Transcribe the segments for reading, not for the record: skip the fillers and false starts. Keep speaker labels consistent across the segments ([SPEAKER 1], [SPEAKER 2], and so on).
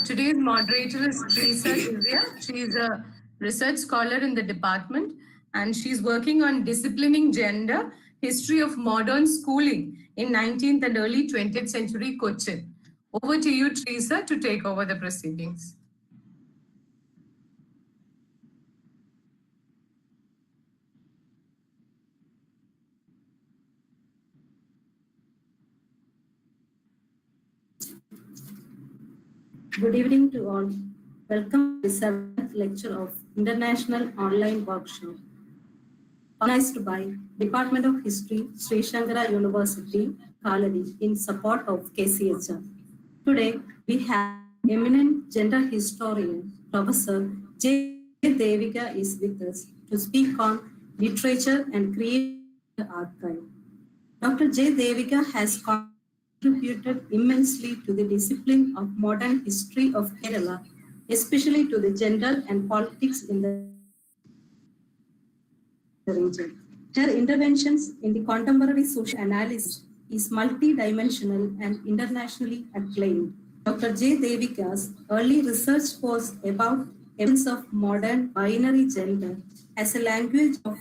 [SPEAKER 1] Today's moderator is Teresa Divya. She is a research scholar in the department and she's working on disciplining gender, history of modern schooling in 19th and early 20th century Cochin. Over to you, Teresa, to take over the proceedings.
[SPEAKER 2] Good evening to all. Welcome to the 7th lecture of International Online Workshop organized by Department of History, Sri Shankara University, Kaladi in support of KCHR. Today, we have eminent gender historian, Professor J. Devika is with us to speak on literature and creative archive. Dr. J. Devika has contributed immensely to the discipline of modern history of Kerala, especially to the gender and politics in the region. Her interventions in the contemporary social analysis is multidimensional and internationally acclaimed. Dr. J. Devika's early research was about evidence of modern binary gender as a language of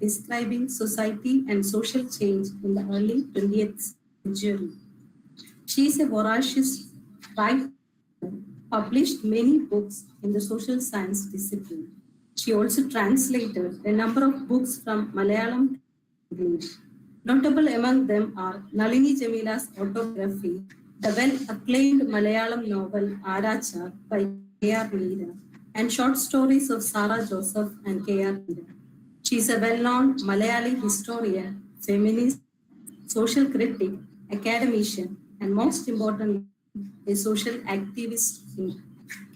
[SPEAKER 2] describing society and social change in the early 20th century. She is a voracious writer, published many books in the social science discipline. She also translated a number of books from Malayalam to English. Notable among them are Nalini Jamila's autobiography, the well-acclaimed Malayalam novel Arachar by K.R. Meera, and short stories of Sarah Joseph and K.R. Meera. She is a well-known Malayali historian, feminist, social critic, academician, and most importantly, a social activist in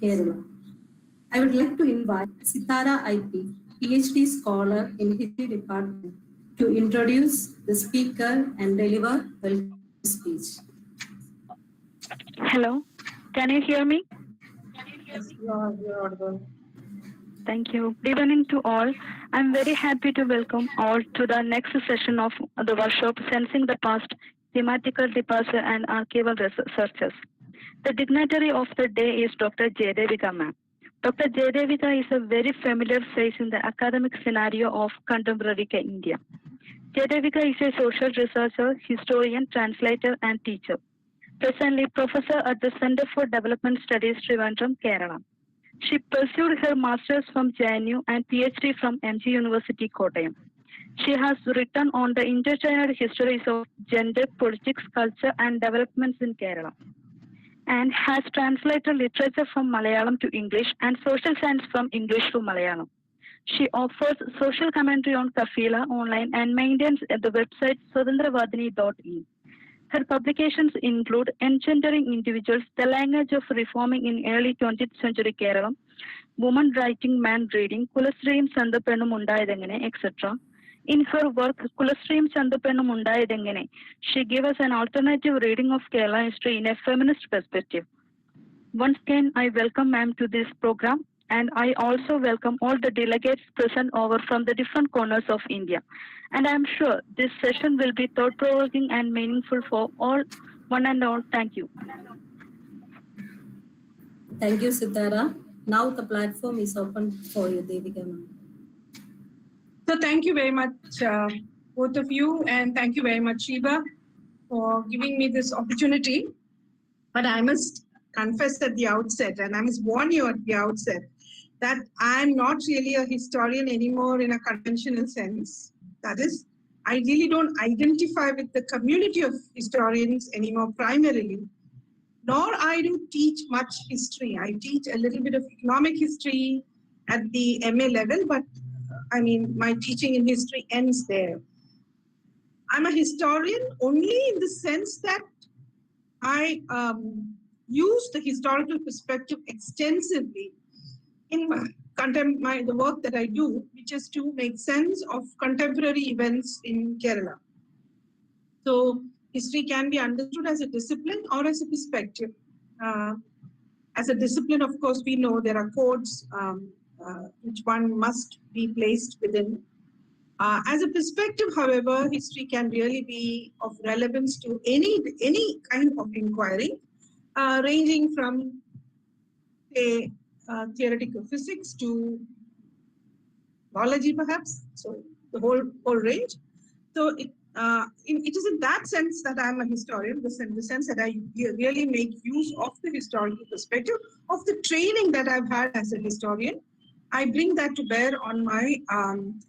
[SPEAKER 2] Kerala. I would like to invite Sitara IP, PhD scholar in History Department, to introduce the speaker and deliver welcome speech.
[SPEAKER 3] Hello, can you hear me?
[SPEAKER 2] Yes, you are audible.
[SPEAKER 3] Thank you. Good evening to all. I'm very happy to welcome all to the next session of the workshop, Sensing the Past, Thematical Departure and Archival Researches. The dignitary of the day is Dr. J. Devika ma'am. Dr. J. Devika is a very familiar face in the academic scenario of contemporary India. J. Devika is a social researcher, historian, translator, and teacher. Presently, professor at the Center for Development Studies, Trivandrum, Kerala. She pursued her master's from JNU and PhD from MG University, Kottayam. She has written on the intertwined histories of gender, politics, culture, and developments in Kerala, and has translated literature from Malayalam to English and social science from English to Malayalam. She offers social commentary on Kafila online and maintains the website swatantravadini.in. Her publications include Engendering Individuals, The Language of Reforming in Early 20th Century Kerala, Woman Writing, Man Reading, Kulasriyum Chandapennum Undayadengane, etc. In her work, Kulasriyum Chandapennum Undayadengane, she gave us an alternative reading of Kerala history in a feminist perspective. Once again, I welcome ma'am to this program, and I also welcome all the delegates present over from the different corners of India. And I am sure this session will be thought-provoking and meaningful for all, one and all. Thank you.
[SPEAKER 2] Thank you, Sitara. Now the platform is open for you, Devika.
[SPEAKER 4] So thank you very much, both of you, and thank you very much, Shiva, for giving me this opportunity. But I must confess at the outset, and I must warn you at the outset, that I'm not really a historian anymore in a conventional sense. That is, I really don't identify with the community of historians anymore primarily, nor I do teach much history. I teach a little bit of economic history at the MA level, but I mean, my teaching in history ends there. I'm a historian only in the sense that I use the historical perspective extensively in the work that I do, which is to make sense of contemporary events in Kerala. So history can be understood as a discipline or as a perspective. As a discipline, of course, we know there are codes which one must be placed within. As a perspective, however, history can really be of relevance to any kind of inquiry, ranging from say, theoretical physics to biology, perhaps. So the whole range. So it is in that sense that I'm a historian, in the sense that I really make use of the historical perspective of the training that I've had as a historian. I bring that to bear on my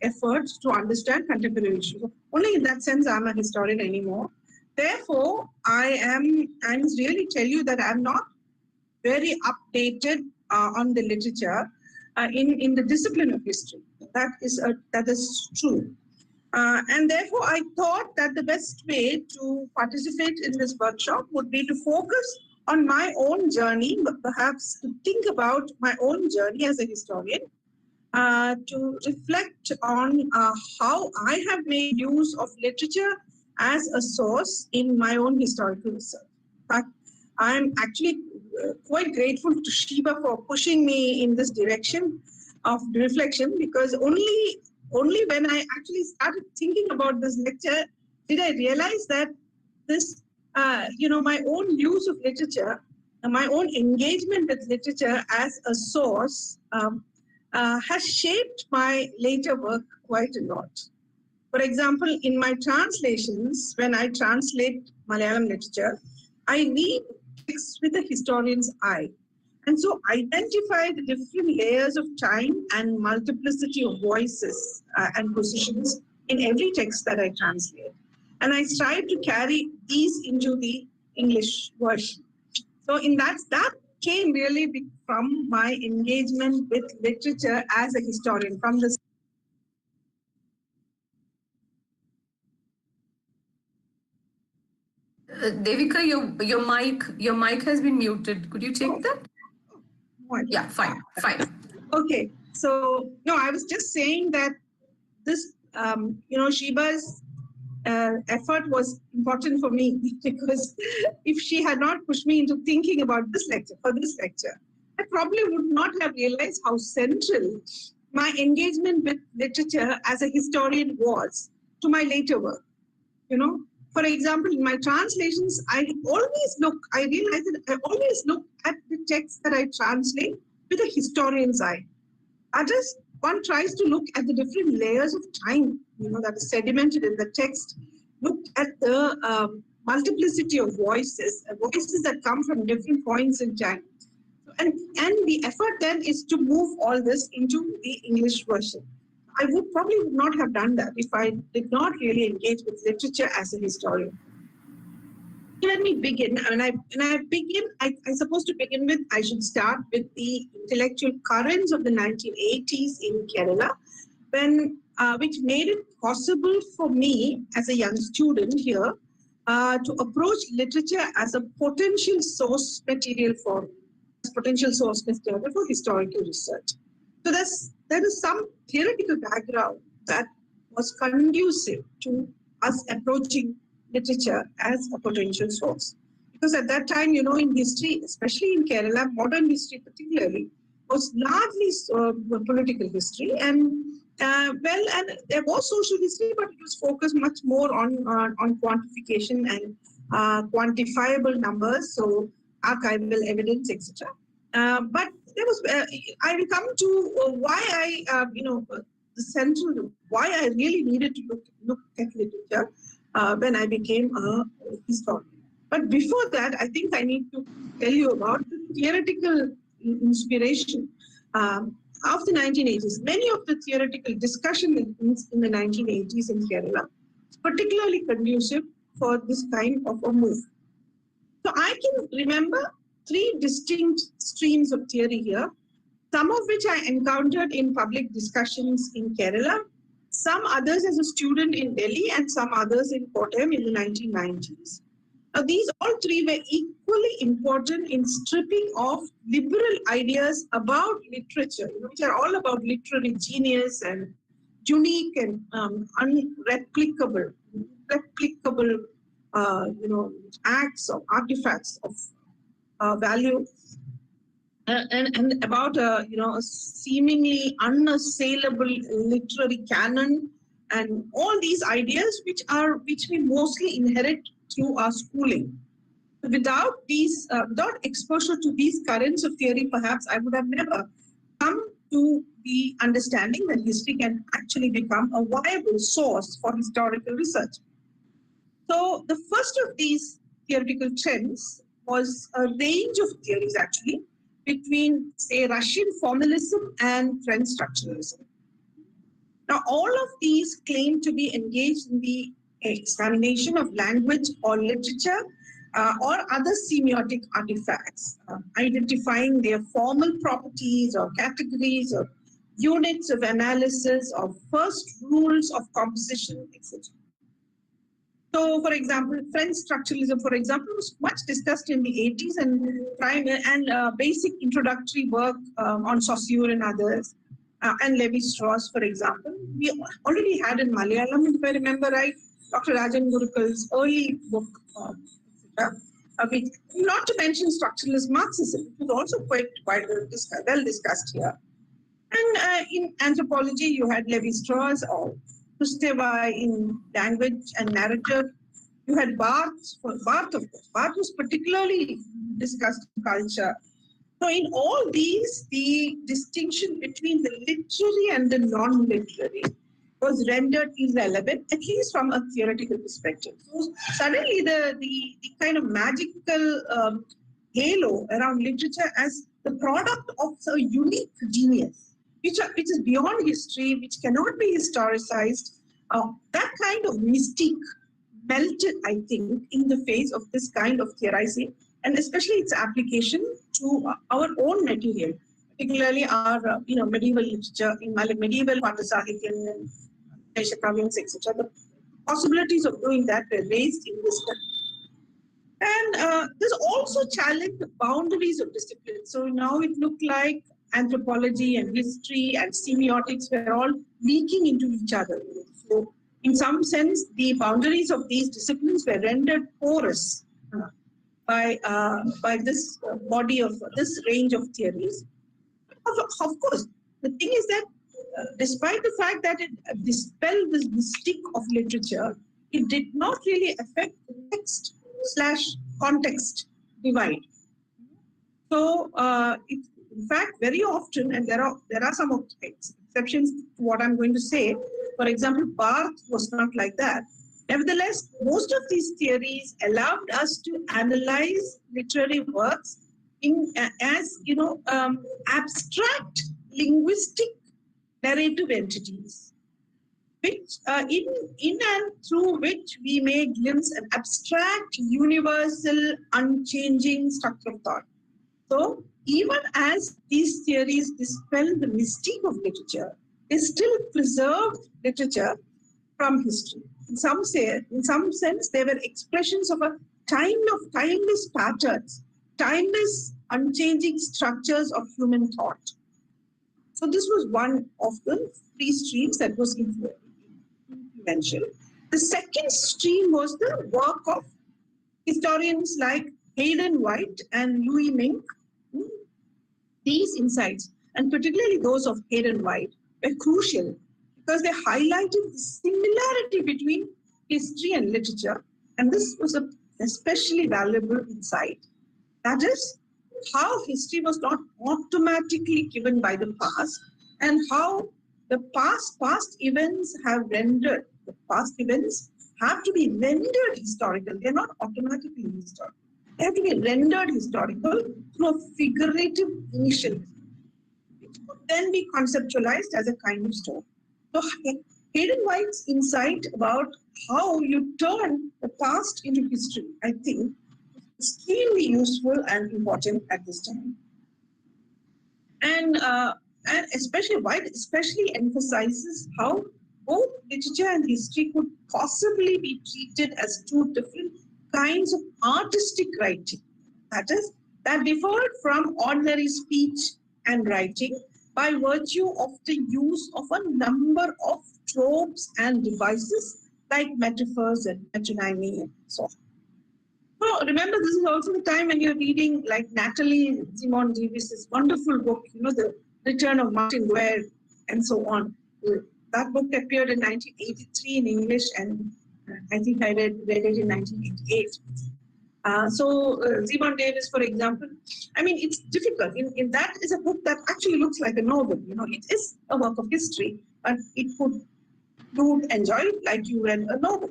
[SPEAKER 4] efforts to understand contemporary issues. Only in that sense I'm a historian anymore. Therefore, I must really tell you that I'm not very updated on the literature in the discipline of history. That is true. And therefore, I thought that the best way to participate in this workshop would be to focus on my own journey, but perhaps to think about my own journey as a historian, to reflect on how I have made use of literature as a source in my own historical research. I'm actually quite grateful to Shiba for pushing me in this direction of reflection, because only when I actually started thinking about this lecture did I realize that this, my own use of literature, my own engagement with literature as a source has shaped my later work quite a lot. For example, in my translations, when I translate Malayalam literature, I read texts with a historian's eye. And so identify the different layers of time and multiplicity of voices and positions in every text that I translate. And I strive to carry these into the English version. So in that came really from my engagement with literature as a historian, from the
[SPEAKER 1] Devika, your mic has been muted. Could you check that? Yeah, fine.
[SPEAKER 4] Okay, so no, I was just saying that this, Shiba's effort was important for me because if she had not pushed me into thinking about this lecture, I probably would not have realized how central my engagement with literature as a historian was to my later work. For example, in my translations, I always look at the text that I translate with a historian's eye. Others, one tries to look at the different layers of time, that is sedimented in the text, look at the multiplicity of voices that come from different points in time. And the effort then is to move all this into the English version. I would probably not have done that if I did not really engage with literature as a historian. Let me begin. I suppose to begin with, I should start with the intellectual currents of the 1980s in Kerala, which made it possible for me as a young student here to approach literature as a potential source material for historical research. So there is some theoretical background that was conducive to us approaching literature as a potential source. Because at that time, in history, especially in Kerala, modern history particularly, was largely political history. And there was social history, but it was focused much more on quantification and quantifiable numbers, so archival evidence, etc. But there was, I will come to why why I really needed to look at literature when I became a historian. But before that, I think I need to tell you about the theoretical inspiration of the 1980s. Many of the theoretical discussion in the 1980s in Kerala, particularly conducive for this kind of a move. So I can remember three distinct streams of theory here, some of which I encountered in public discussions in Kerala, some others as a student in Delhi, and some others in Kottayam in the 1990s. Now, these all three were equally important in stripping off liberal ideas about literature, which are all about literary genius and unique and unreplicable acts or artifacts of value, and about a seemingly unassailable literary canon, and all these ideas which we mostly inherit through our schooling. Without without exposure to these currents of theory, perhaps I would have never come to the understanding that history can actually become a viable source for historical research. So the first of these theoretical trends was a range of theories actually between, say, Russian formalism and French structuralism. Now, all of these claim to be engaged in the examination of language or literature or other semiotic artifacts, identifying their formal properties or categories or units of analysis or first rules of composition, etc. So, for example, French structuralism, for example, was much discussed in the 80s and basic introductory work on Saussure and others, and Levi-Strauss, for example. We already had in Malayalam, if I remember right, Dr. Rajan Gurukal's early book, not to mention structuralist Marxism, which was also quite well discussed here. And in anthropology, you had Levi-Strauss or Kusteva in language and narrative. You had Barth, of course. Barth was particularly discussed in culture. So in all these, the distinction between the literary and the non-literary was rendered irrelevant, at least from a theoretical perspective. So suddenly the kind of magical halo around literature as the product of a unique genius, which is beyond history, which cannot be historicized, that kind of mystique melted, I think, in the face of this kind of theorizing, and especially its application to our own material, particularly our medieval literature, in medieval Sahityam and Kavyams, etc. The possibilities of doing that were raised in this time. And this also challenged the boundaries of discipline. So now it looked like anthropology and history and semiotics were all leaking into each other. So in some sense, the boundaries of these disciplines were rendered porous by this body of this range of theories. Of course, the thing is that despite the fact that it dispelled this mystique of literature, it did not really affect the text/context divide. So, in fact, very often, and there are some exceptions to what I'm going to say. For example, Barth was not like that. Nevertheless, most of these theories allowed us to analyze literary works as abstract linguistic narrative entities, which in and through which we may glimpse an abstract, universal, unchanging structure of thought. So even as these theories dispel the mystique of literature, they still preserved literature from history. In some sense, they were expressions of a timeless patterns, timeless, unchanging structures of human thought. So this was one of the three streams that was mentioned. The second stream was the work of historians like Hayden White and Louis Mink. These insights, and particularly those of Hayden White, were crucial because they highlighted the similarity between history and literature, and this was an especially valuable insight. That is, how history was not automatically given by the past, and how the past events have to be rendered historical. They're not automatically historical. They have to be rendered historical through a figurative initial, which could then be conceptualized as a kind of story. So Hayden White's insight about how you turn the past into history, I think, is extremely useful and important at this time. And especially White especially emphasizes how both literature and history could possibly be treated as two different kinds of artistic writing. That is, that differed from ordinary speech and writing by virtue of the use of a number of tropes and devices like metaphors and metonymy and so on. So remember, this is also the time when you're reading like Natalie Simon Davis's wonderful book, The Return of Martin Guerre and so on. That book appeared in 1983 in English, and I think I read it in 1988. Zebon Davis, for example, I mean, it's difficult. In that is a book that actually looks like a novel. You know, it is a work of history, but you would enjoy it like you read a novel.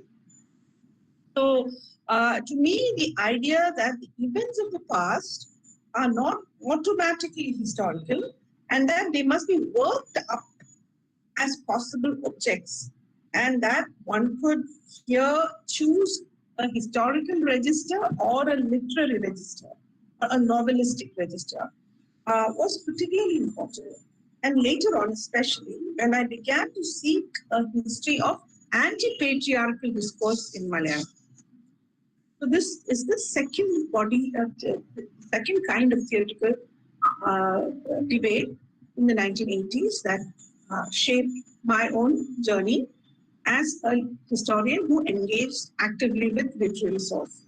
[SPEAKER 4] So, to me, the idea that the events of the past are not automatically historical and that they must be worked up as possible objects, and that one could here choose a historical register or a literary register or a novelistic register was particularly important. And later on, especially when I began to seek a history of anti-patriarchal discourse in Malayalam. So this is the second body of the second kind of theoretical debate in the 1980s that shaped my own journey as a historian who engaged actively with literary sources.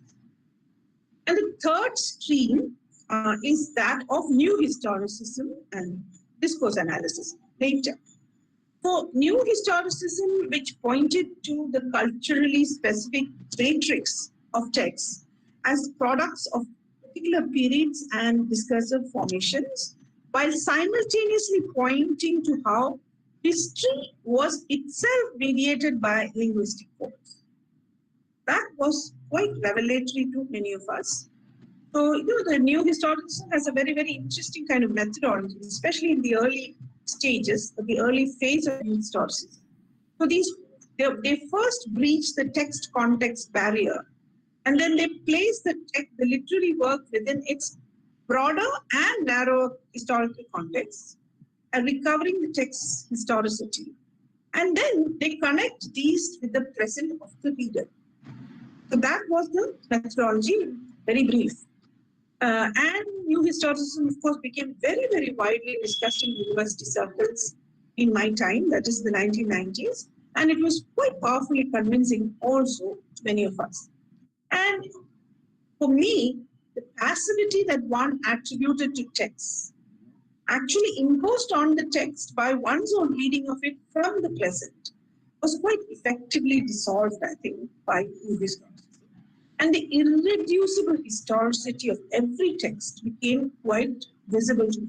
[SPEAKER 4] And the third stream is that of new historicism and discourse analysis later. So new historicism, which pointed to the culturally specific matrix of texts as products of particular periods and discursive formations, while simultaneously pointing to how history was itself mediated by linguistic forms. That was quite revelatory to many of us. So, the new historicism has a very, very interesting kind of methodology, especially in the early stages, the early phase of new historicism. So, they first breach the text context barrier, and then they place the literary work within its broader and narrower historical context, and recovering the text's historicity. And then they connect these with the present of the reader. So that was the methodology, very brief. And new historicism, of course, became very, very widely discussed in university circles in my time, that is the 1990s. And it was quite powerfully convincing also to many of us. And for me, the passivity that one attributed to texts actually imposed on the text by one's own reading of it from the present was quite effectively dissolved, I think, by new historicism. And the irreducible historicity of every text became quite visible to me.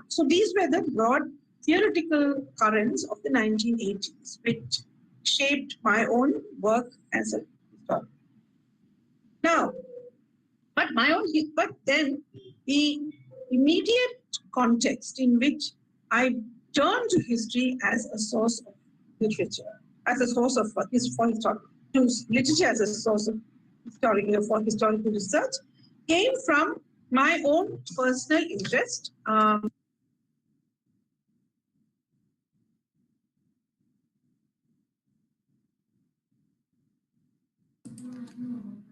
[SPEAKER 4] So these were the broad theoretical currents of the 1980s, which shaped my own work as a historian. But then the immediate context in which I turned to history as a source of literature, as a source of literature as a source of historical research, came from my own personal interest.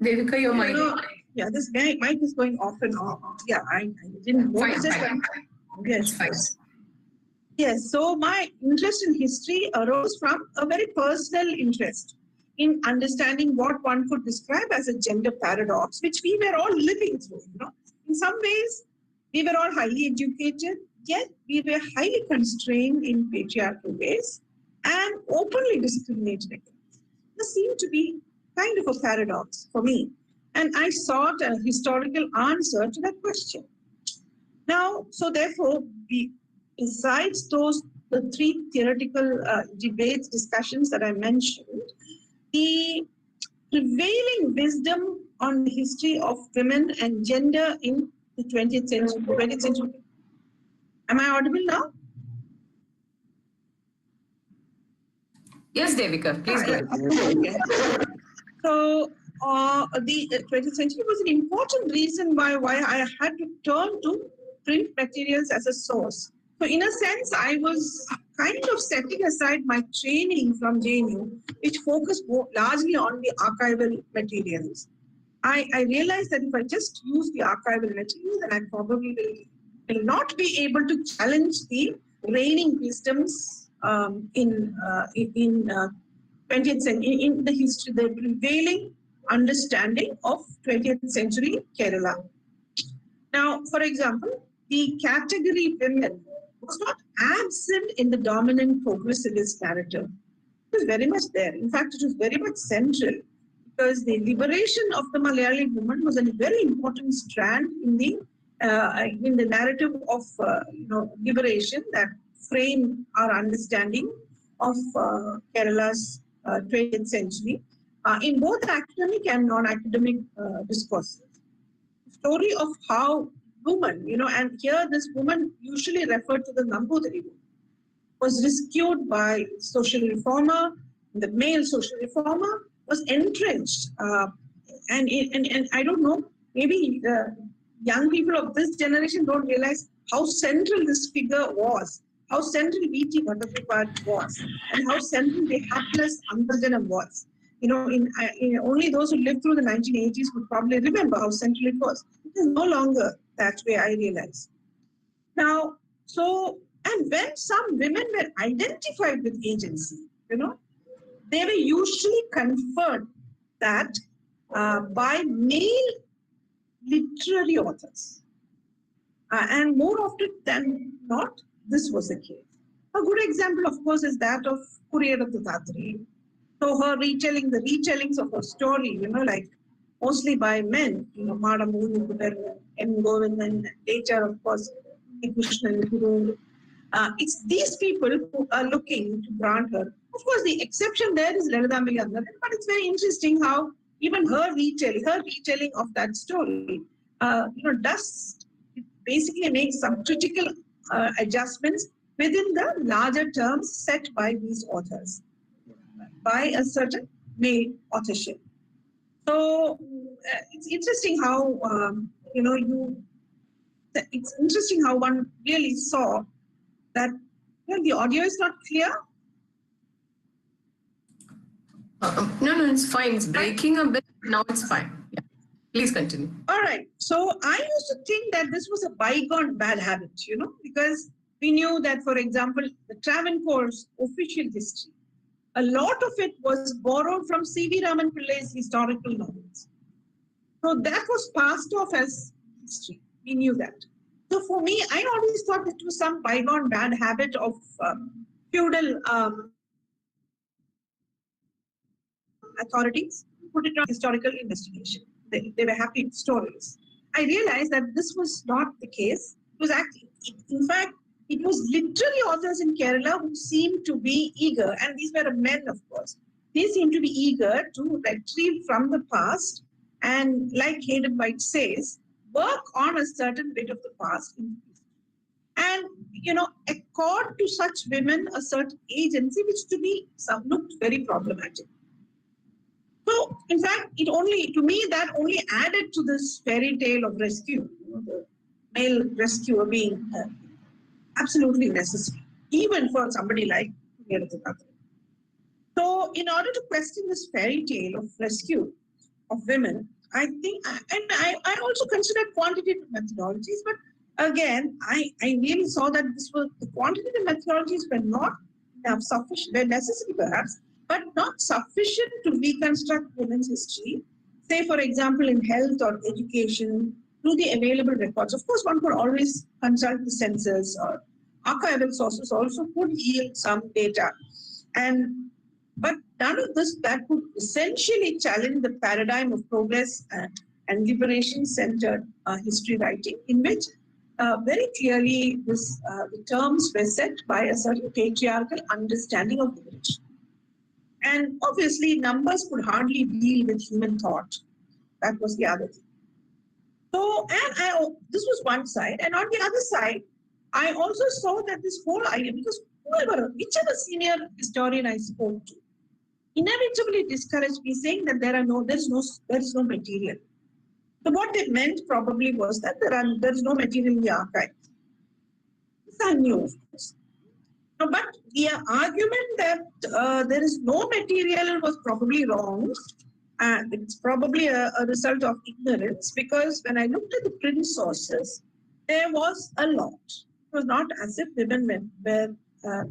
[SPEAKER 1] Devika, your mic.
[SPEAKER 4] Yeah, this mic is going off and on. Yeah, I didn't notice it. Yes,
[SPEAKER 1] fine.
[SPEAKER 4] Yes, so my interest in history arose from a very personal interest in understanding what one could describe as a gender paradox, which we were all living through. In some ways, we were all highly educated, yet we were highly constrained in patriarchal ways and openly discriminated against. This seemed to be kind of a paradox for me, and I sought a historical answer to that question. Now, so therefore, besides the three theoretical debates, discussions that I mentioned, the prevailing wisdom on the history of women and gender in the 20th century. Am I audible now?
[SPEAKER 1] Yes, Devika, please go ahead.
[SPEAKER 4] Okay. So the 20th century was an important reason why I had to turn to print materials as a source. So in a sense, I was kind of setting aside my training from JNU, which focused largely on the archival materials. I realized that if I just use the archival materials, then I probably will not be able to challenge the reigning wisdoms in 20th century, in the history, the prevailing understanding of 20th century Kerala. Now, for example, the category women was not absent in the dominant progressivist narrative. It was very much there. In fact, it was very much central. because the liberation of the Malayali woman was a very important strand in the narrative of liberation that framed our understanding of Kerala's 20th century in both academic and non-academic discourses. Story of how woman, and here this woman usually referred to the Nambudiri woman, was rescued by social reformer. The male social reformer was entrenched, and I don't know, maybe the young people of this generation don't realize how central this figure was, how central V.T. Bhattacharya was, and how central the hapless Antarjanam was. Only those who lived through the 1980s would probably remember how central it was. It is no longer that way, I realize. Now, and when some women were identified with agency, they were usually conferred that by male literary authors. And more often than not, this was the case. A good example, of course, is that of Kuriyada Dattatri. So her the retellings of her story, like mostly by men, Madam Unikudan, M. Govindan, later, of course, Krishna Guru. It's these people who are looking to grant her. Of course, the exception there is Lalitambili Annadan, but it's very interesting how even her retelling of that story, does basically make some critical adjustments within the larger terms set by these authors, by a certain male authorship. So it's interesting how it's interesting how one really saw that the audio is not clear.
[SPEAKER 1] No, it's fine. It's breaking a bit. Now it's fine. Yeah. Please continue.
[SPEAKER 4] All right. So I used to think that this was a bygone bad habit, because we knew that, for example, the Travancore's official history, a lot of it was borrowed from C.V. Raman Pillai's historical novels. So that was passed off as history. We knew that. So for me, I always thought it was some bygone bad habit of feudal authorities put it on historical investigation. They were happy with stories. I realized that this was not the case. It was actually, in fact, it was literary authors in Kerala who seemed to be eager, and these were men, of course. They seemed to be eager to retrieve from the past and, like Hayden White says, work on a certain bit of the past. And, accord to such women a certain agency, which to me looked very problematic. So, in fact, to me, that only added to this fairy tale of rescue, the male rescuer being absolutely necessary, even for somebody like Devika. So, in order to question this fairy tale of rescue of women, I think, and I also considered quantitative methodologies, but again, I really saw that the quantitative methodologies were not enough sufficient, were necessary perhaps, but not sufficient to reconstruct women's history, say, for example, in health or education, through the available records. Of course, one could always consult the census, or archival sources also could yield some data. But none of this that could essentially challenge the paradigm of progress and liberation-centered history writing, in which very clearly the terms were set by a certain patriarchal understanding of liberation. And obviously, numbers could hardly deal with human thought. That was the other thing. So, and this was one side. And on the other side, I also saw that this whole idea, because whichever senior historian I spoke to, inevitably discouraged me, saying that there is no material. So what they meant probably was that there is no material in the archive. This I knew, of course. But the argument that there is no material was probably wrong. And it's probably a result of ignorance, because when I looked at the print sources, there was a lot. It was not as if women did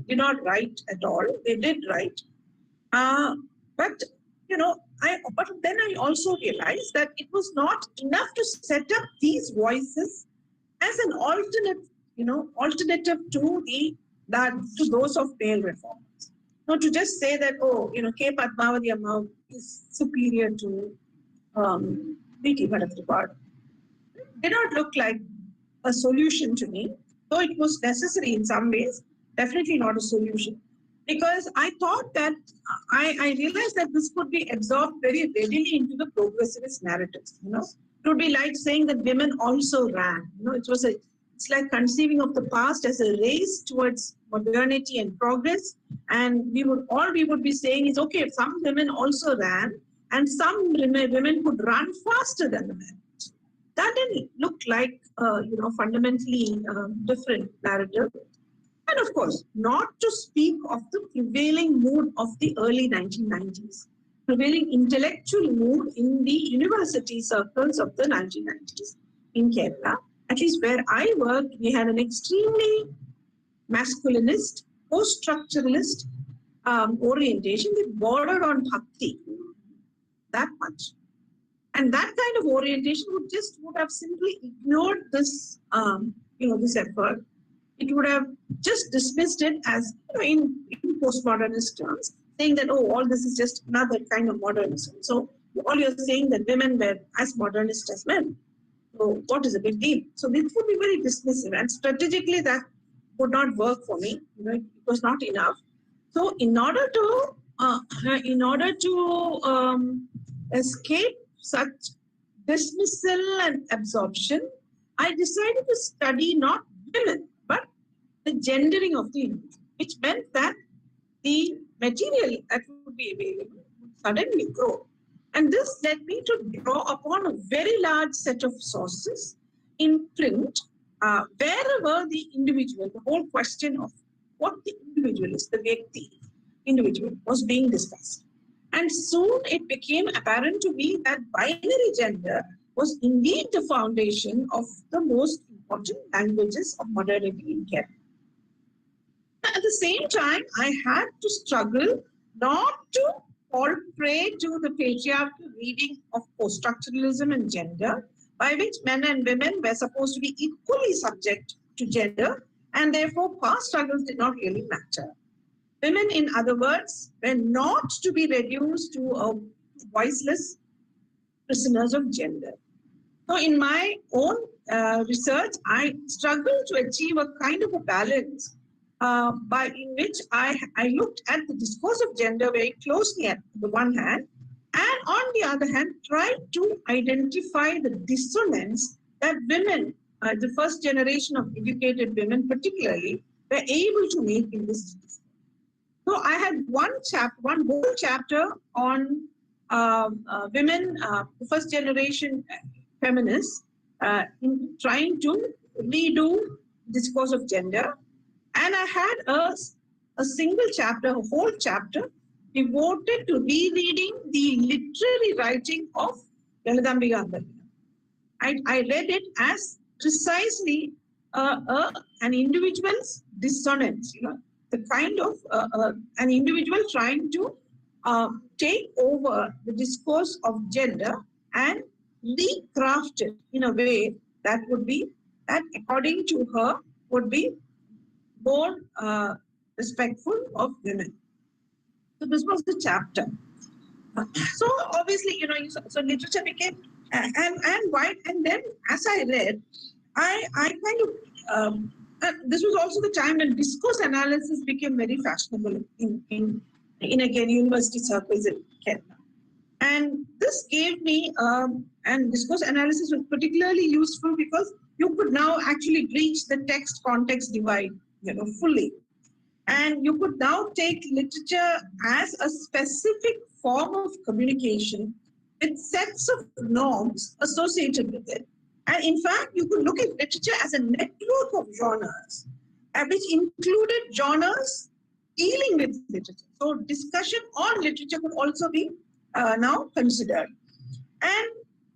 [SPEAKER 4] not write at all. They did write. But then I also realized that it was not enough to set up these voices as an alternative to those of male reformers. Now, to just say that, K. Padmavati Amma is superior to B.T. Bhattacharya did not look like a solution to me, though it was necessary in some ways, definitely not a solution. Because I thought that I realized that this could be absorbed very readily into the progressivist narratives. It would be like saying that women also ran. It's like conceiving of the past as a race towards modernity and progress. And we would be saying is, okay, some women also ran, and some women could run faster than the men. That didn't look like fundamentally different narrative. And of course, not to speak of the prevailing mood of the early 1990s, prevailing intellectual mood in the university circles of the 1990s in Kerala. At least where I worked, we had an extremely masculinist, post-structuralist orientation that bordered on bhakti, that much. And that kind of orientation would have simply ignored this, this effort. It would have just dismissed it as, in postmodernist terms, saying that, all this is just another kind of modernism. So all you're saying that women were as modernist as men. So what is a big deal? So this would be very dismissive, and strategically that would not work for me. It was not enough. So in order to escape such dismissal and absorption, I decided to study not women, but the gendering of the individual, which meant that the material that would be available would suddenly grow. And this led me to draw upon a very large set of sources in print, wherever the individual, the whole question of what the individual is, the Vyakti individual, was being discussed. And soon it became apparent to me that binary gender was indeed the foundation of the most important languages of modernity in Kerala. At the same time, I had to struggle not to fall prey to the patriarchal reading of post-structuralism and gender, by which men and women were supposed to be equally subject to gender, and therefore past struggles did not really matter. Women, in other words, were not to be reduced to voiceless prisoners of gender. So in my own research, I struggled to achieve a kind of a balance in which I looked at the discourse of gender very closely at the one hand, and on the other hand, tried to identify the dissonance that women, the first generation of educated women particularly, were able to make in this discourse. So I had one whole chapter on women, the first generation feminists, in trying to redo discourse of gender. And I had a single chapter, a whole chapter, devoted to rereading the literary writing of Lalitambika Ambedkar. I read it as precisely an individual's dissonance, the kind of an individual trying to take over the discourse of gender and recraft it in a way that according to her, would be more respectful of women. So this was the chapter. So obviously, so literature became and wide. And then as I read, I kind of this was also the time when discourse analysis became very fashionable in again university circles in Kerala. And this gave me and discourse analysis was particularly useful because you could now actually breach the text context divide, fully. And you could now take literature as a specific form of communication with sets of norms associated with it. And in fact, you could look at literature as a network of genres, which included genres dealing with literature. So discussion on literature could also be now considered. And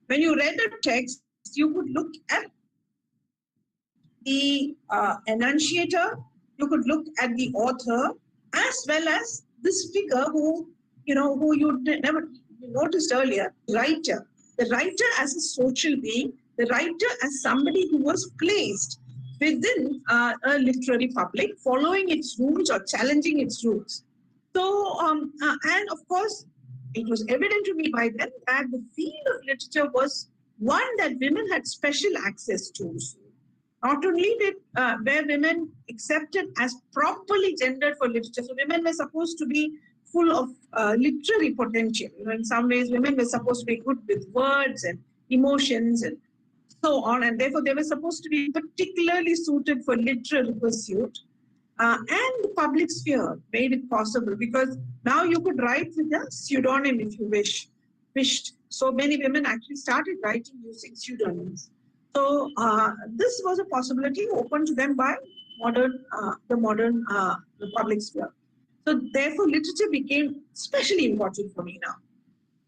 [SPEAKER 4] when you read a text, you could look at the enunciator, you could look at the author, as well as this figure who you never noticed earlier, writer. The writer as a social being, the writer as somebody who was placed within a literary public, following its rules or challenging its rules. So, and of course, it was evident to me by then that the field of literature was one that women had special access to. So not only did were women accepted as properly gendered for literature, so women were supposed to be full of literary potential. You know, in some ways, women were supposed to be good with words and emotions and so on, and therefore they were supposed to be particularly suited for literary pursuit. And the public sphere made it possible because now you could write with a pseudonym if you wished. So many women actually started writing using pseudonyms. So this was a possibility opened to them by the public sphere. So therefore, literature became especially important for me now.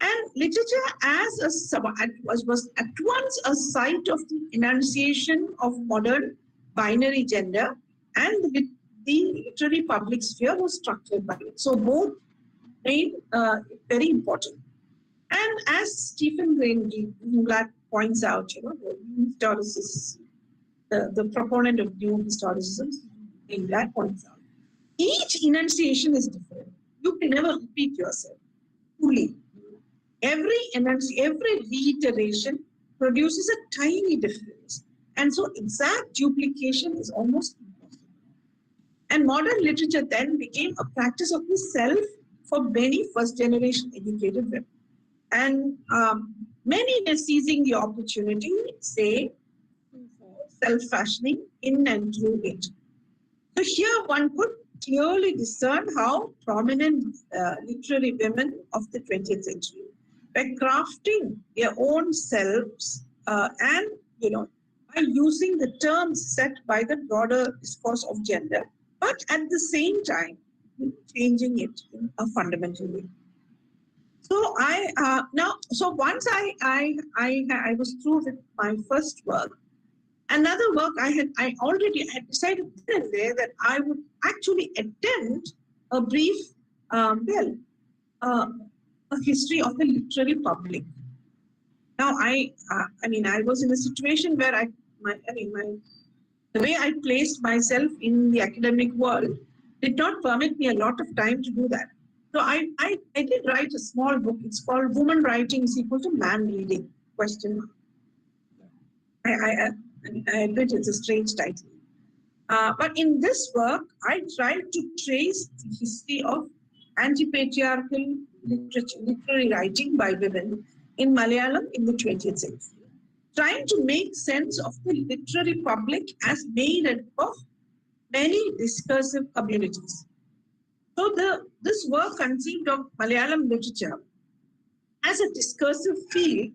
[SPEAKER 4] And literature as a was at once a site of the enunciation of modern binary gender, and the literary public sphere was structured by it. So both made it very important. And as Stephen Greenblatt points out, you know, the new historicist, the proponent of new historicism, Greenblatt points out, each enunciation is different. You can never repeat yourself fully. Every reiteration produces a tiny difference. And so exact duplication is almost impossible. And modern literature then became a practice of the self for many first-generation educated women. And many were seizing the opportunity, say, for self-fashioning in and through it. So here one could clearly discern how prominent literary women of the 20th century were crafting their own selves and, you know, by using the terms set by the broader discourse of gender, but at the same time changing it in a fundamental way. So so once I was through with my first work, another work I already had decided then and there that I would actually attempt a brief a history of the literary public. Now I was in a situation where the way I placed myself in the academic world did not permit me a lot of time to do that. So I did write a small book. It's called Woman Writing is Equal to Man Reading? ? I admit it's a strange title. But in this work, I tried to trace the history of anti-patriarchal literary writing by women in Malayalam in the 20th century, trying to make sense of the literary public as made up of many discursive communities. So this work conceived of Malayalam literature as a discursive field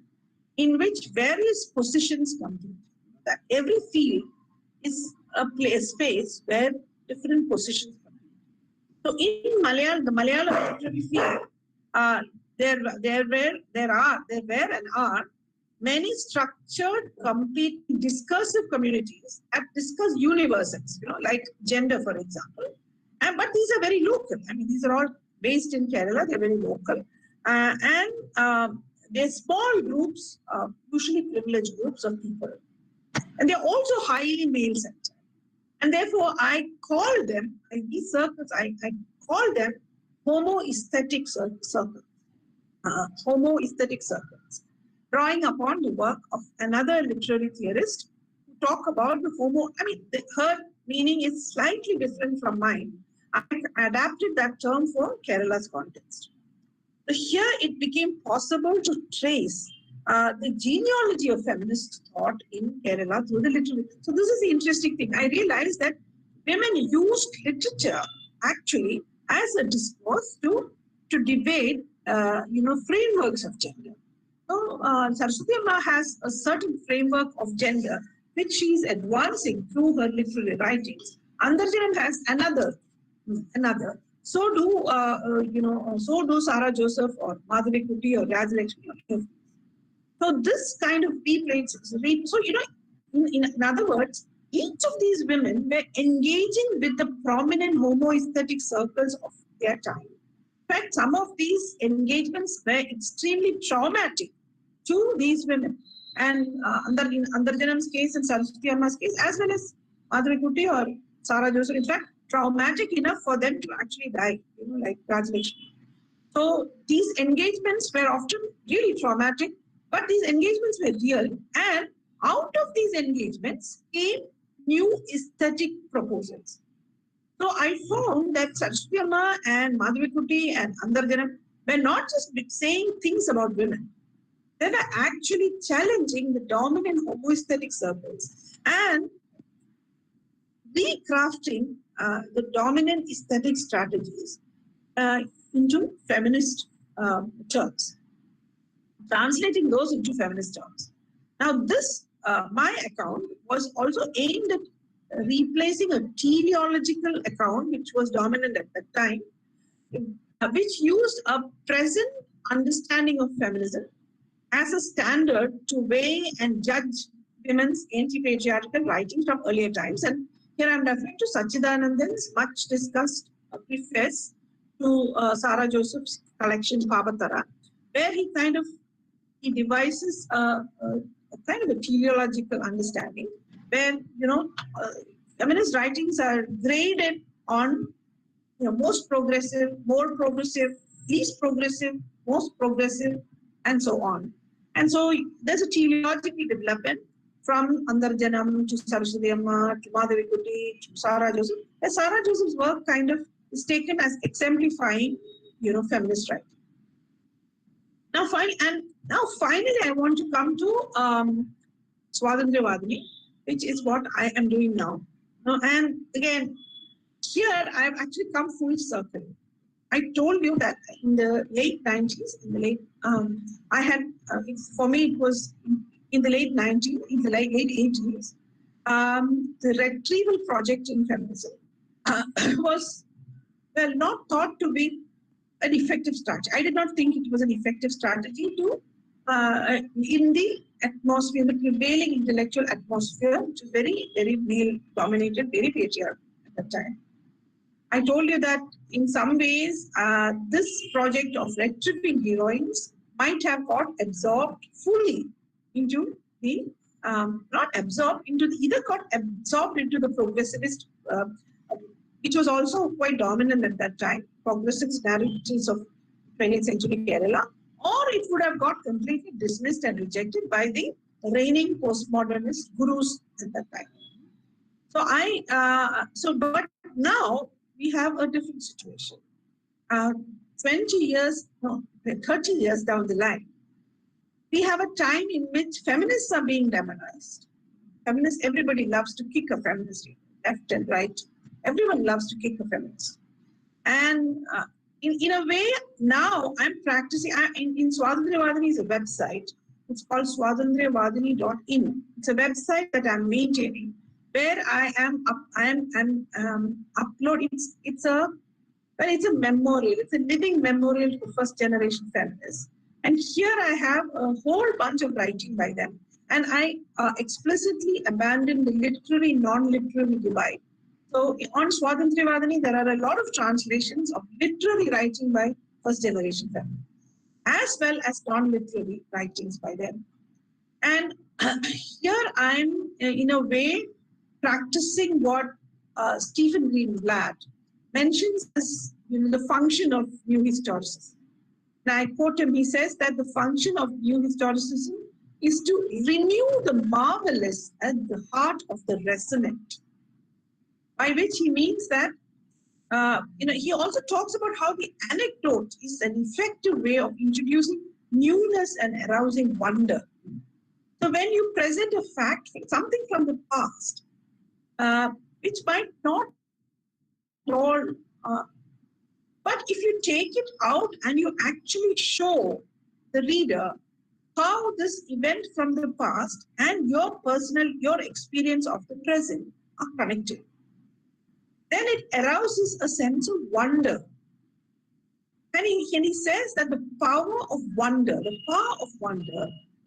[SPEAKER 4] in which various positions come to it. That every field is a space where different positions come to it. So in Malayalam, the Malayalam literary field, there were and are many structured, competing, discursive communities that discuss universals, you know, like gender, for example. But these are very local. I mean, these are all based in Kerala. They're very local. They're small groups, usually privileged groups of people. And they're also highly male-centered. And therefore, I call them, in these circles, I call them homo-aesthetic circles. Homo-aesthetic circles, drawing upon the work of another literary theorist who talk about the her meaning is slightly different from mine. I adapted that term for Kerala's context. So here it became possible to trace the genealogy of feminist thought in Kerala through the literature. So this is the interesting thing. I realized that women used literature actually as a discourse to debate frameworks of gender. So Saraswati Amma has a certain framework of gender which she is advancing through her literary writings. Andarjanam has another. So do Sarah Joseph or Madhavi Kuti or Rajalakshmi. So this kind of people. So in other words, each of these women were engaging with the prominent homo-aesthetic circles of their time. In fact, some of these engagements were extremely traumatic to these women. And in Andarjanam's case and Saraswati Amma's case, as well as Madhavi Kuti or Sarah Joseph, in fact, traumatic enough for them to actually die, like Rajlakshmi. So these engagements were often really traumatic, but these engagements were real. And out of these engagements came new aesthetic proposals. So I found that Saraswati Amma and Madhavikutty and Andarjanam were not just saying things about women. They were actually challenging the dominant homoaesthetic circles and recrafting the dominant aesthetic strategies into feminist terms, translating those into feminist terms. Now, this, my account, was also aimed at replacing a teleological account, which was dominant at that time, which used a present understanding of feminism as a standard to weigh and judge women's anti-patriarchal writings from earlier times. And here I'm referring to Sachidanandan's much discussed preface to Sarah Joseph's collection Pavatara, where he devises a kind of a teleological understanding where feminist writings are graded on most progressive, more progressive, least progressive, most progressive, and so on. And so there's a teleological development from Andarjanam to Saraswati Amma to Madhavikutty to Sarah Joseph. And Sarah Joseph's work kind of is taken as exemplifying, feminist writing. Now, finally, I want to come to Swatantriya Vadini, which is what I am doing now. And again, here I've actually come full circle. I told you that in the late 90s, I had, for me, it was in the late 90s, in the late 80s, the retrieval project in feminism was, well, not thought to be an effective strategy. I did not think it was an effective strategy to, in the atmosphere, the prevailing intellectual atmosphere, which was very, very male-dominated, very patriarchal at that time. I told you that in some ways, this project of retrieving heroines might have got absorbed fully into the, not absorbed into the, either got absorbed into the progressivist, which was also quite dominant at that time, progressivist narratives of 20th century Kerala, or it would have got completely dismissed and rejected by the reigning postmodernist gurus at that time. But now we have a different situation. 30 years down the line, we have a time in which feminists are being demonized. Feminists, everybody loves to kick a feminist, left and right. Everyone loves to kick a feminist. And in a way, now I'm practicing, in Swatantriya Vadini is a website. It's called swatantriyavadini.in. It's a website that I'm maintaining, where I am uploading. It's a memorial. It's a living memorial to first generation feminists. And here I have a whole bunch of writing by them. And I explicitly abandoned the literary, non-literary divide. So on Swatantriya Vadini, there are a lot of translations of literary writing by first generation feminists, as well as non-literary writings by them. And here I'm, in a way, practicing what Stephen Greenblatt mentions as the function of new historicism. And I quote him, he says that the function of new historicism is to renew the marvelous at the heart of the resonant. By which he means that, he also talks about how the anecdote is an effective way of introducing newness and arousing wonder. So when you present a fact, something from the past, which might not all, but if you take it out and you actually show the reader how this event from the past and your experience of the present are connected, then it arouses a sense of wonder. And he says that the power of wonder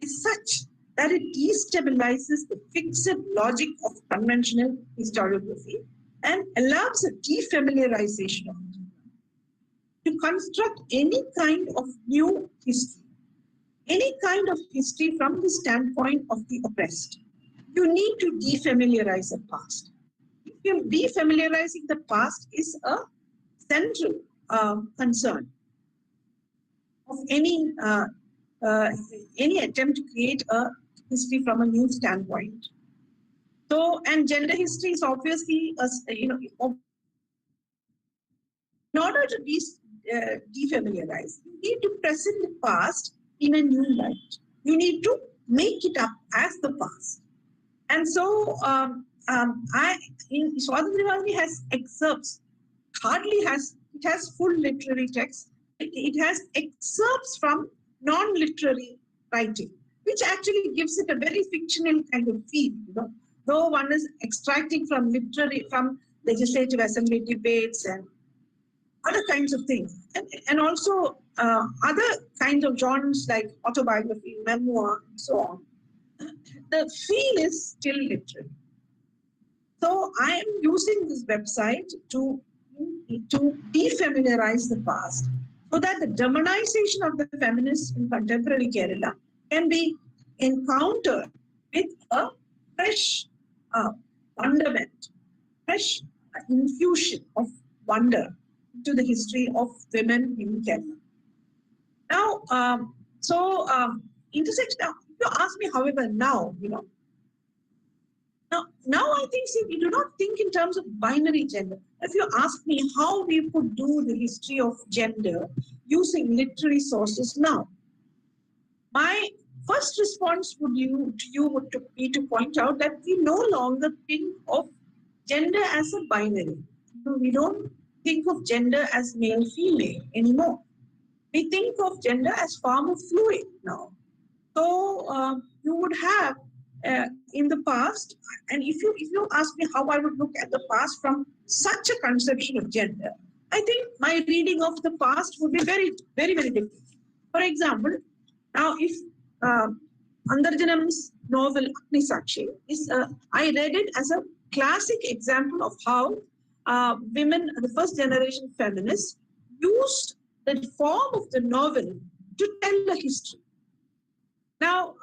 [SPEAKER 4] is such that it destabilizes the fixed logic of conventional historiography and allows a defamiliarization of it. To construct any kind of new history, any kind of history from the standpoint of the oppressed, you need to defamiliarize the past. If defamiliarizing the past is a central concern of any attempt to create a history from a new standpoint. So, and gender history is obviously, in order to defamiliarize, you need to present the past in a new light. You need to make it up as the past. And so, Swadhyamani has excerpts, it has full literary text. It has excerpts from non-literary writing, which actually gives it a very fictional kind of feel. Though one is extracting from legislative assembly debates and other kinds of things, and also other kinds of genres like autobiography, memoir, and so on. The feel is still literary. So I am using this website to defamiliarize the past, so that the demonization of the feminists in contemporary Kerala can be encountered with a fresh wonderment, fresh infusion of wonder to the history of women in Kerala. Now, intersection. Now, if you ask me, however, now, Now I think, see, we do not think in terms of binary gender. If you ask me how we could do the history of gender using literary sources now, my first response would be to point out that we no longer think of gender as a binary. We don't think of gender as male-female anymore. We think of gender as far more fluid now. So you would have in the past, and if you ask me how I would look at the past from such a conception of gender, I think my reading of the past would be very, very, very different. For example, now if Andarjanam's novel Agnisakshi is, I read it as a classic example of how women, the first generation feminists, used the form of the novel to tell a history. Now,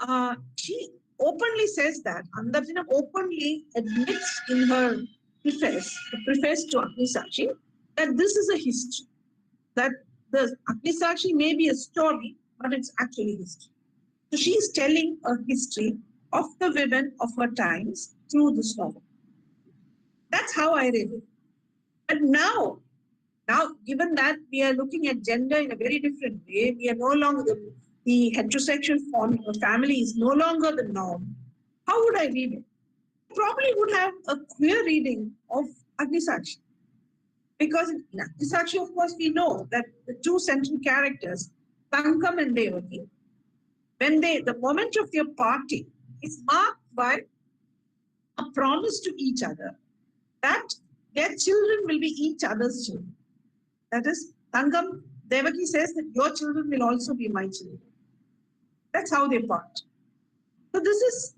[SPEAKER 4] she openly says that, Andarjanam openly admits in her preface, the preface to Agnisakshi, that this is a history, that the Agnisakshi may be a story, but it's actually history. So she's telling a history of the women of her times through this novel. That's how I read it. But now, given that we are looking at gender in a very different way, we are no longer, the heterosexual form of family is no longer the norm. How would I read it? I probably would have a queer reading of Agnisakshi. Because in Agnisakshi, of course, we know that the two central characters, Tankam and Devaki, when the moment of their party is marked by a promise to each other that their children will be each other's children. That is, Tankam, Devaki says that your children will also be my children. That's how they part. So this is,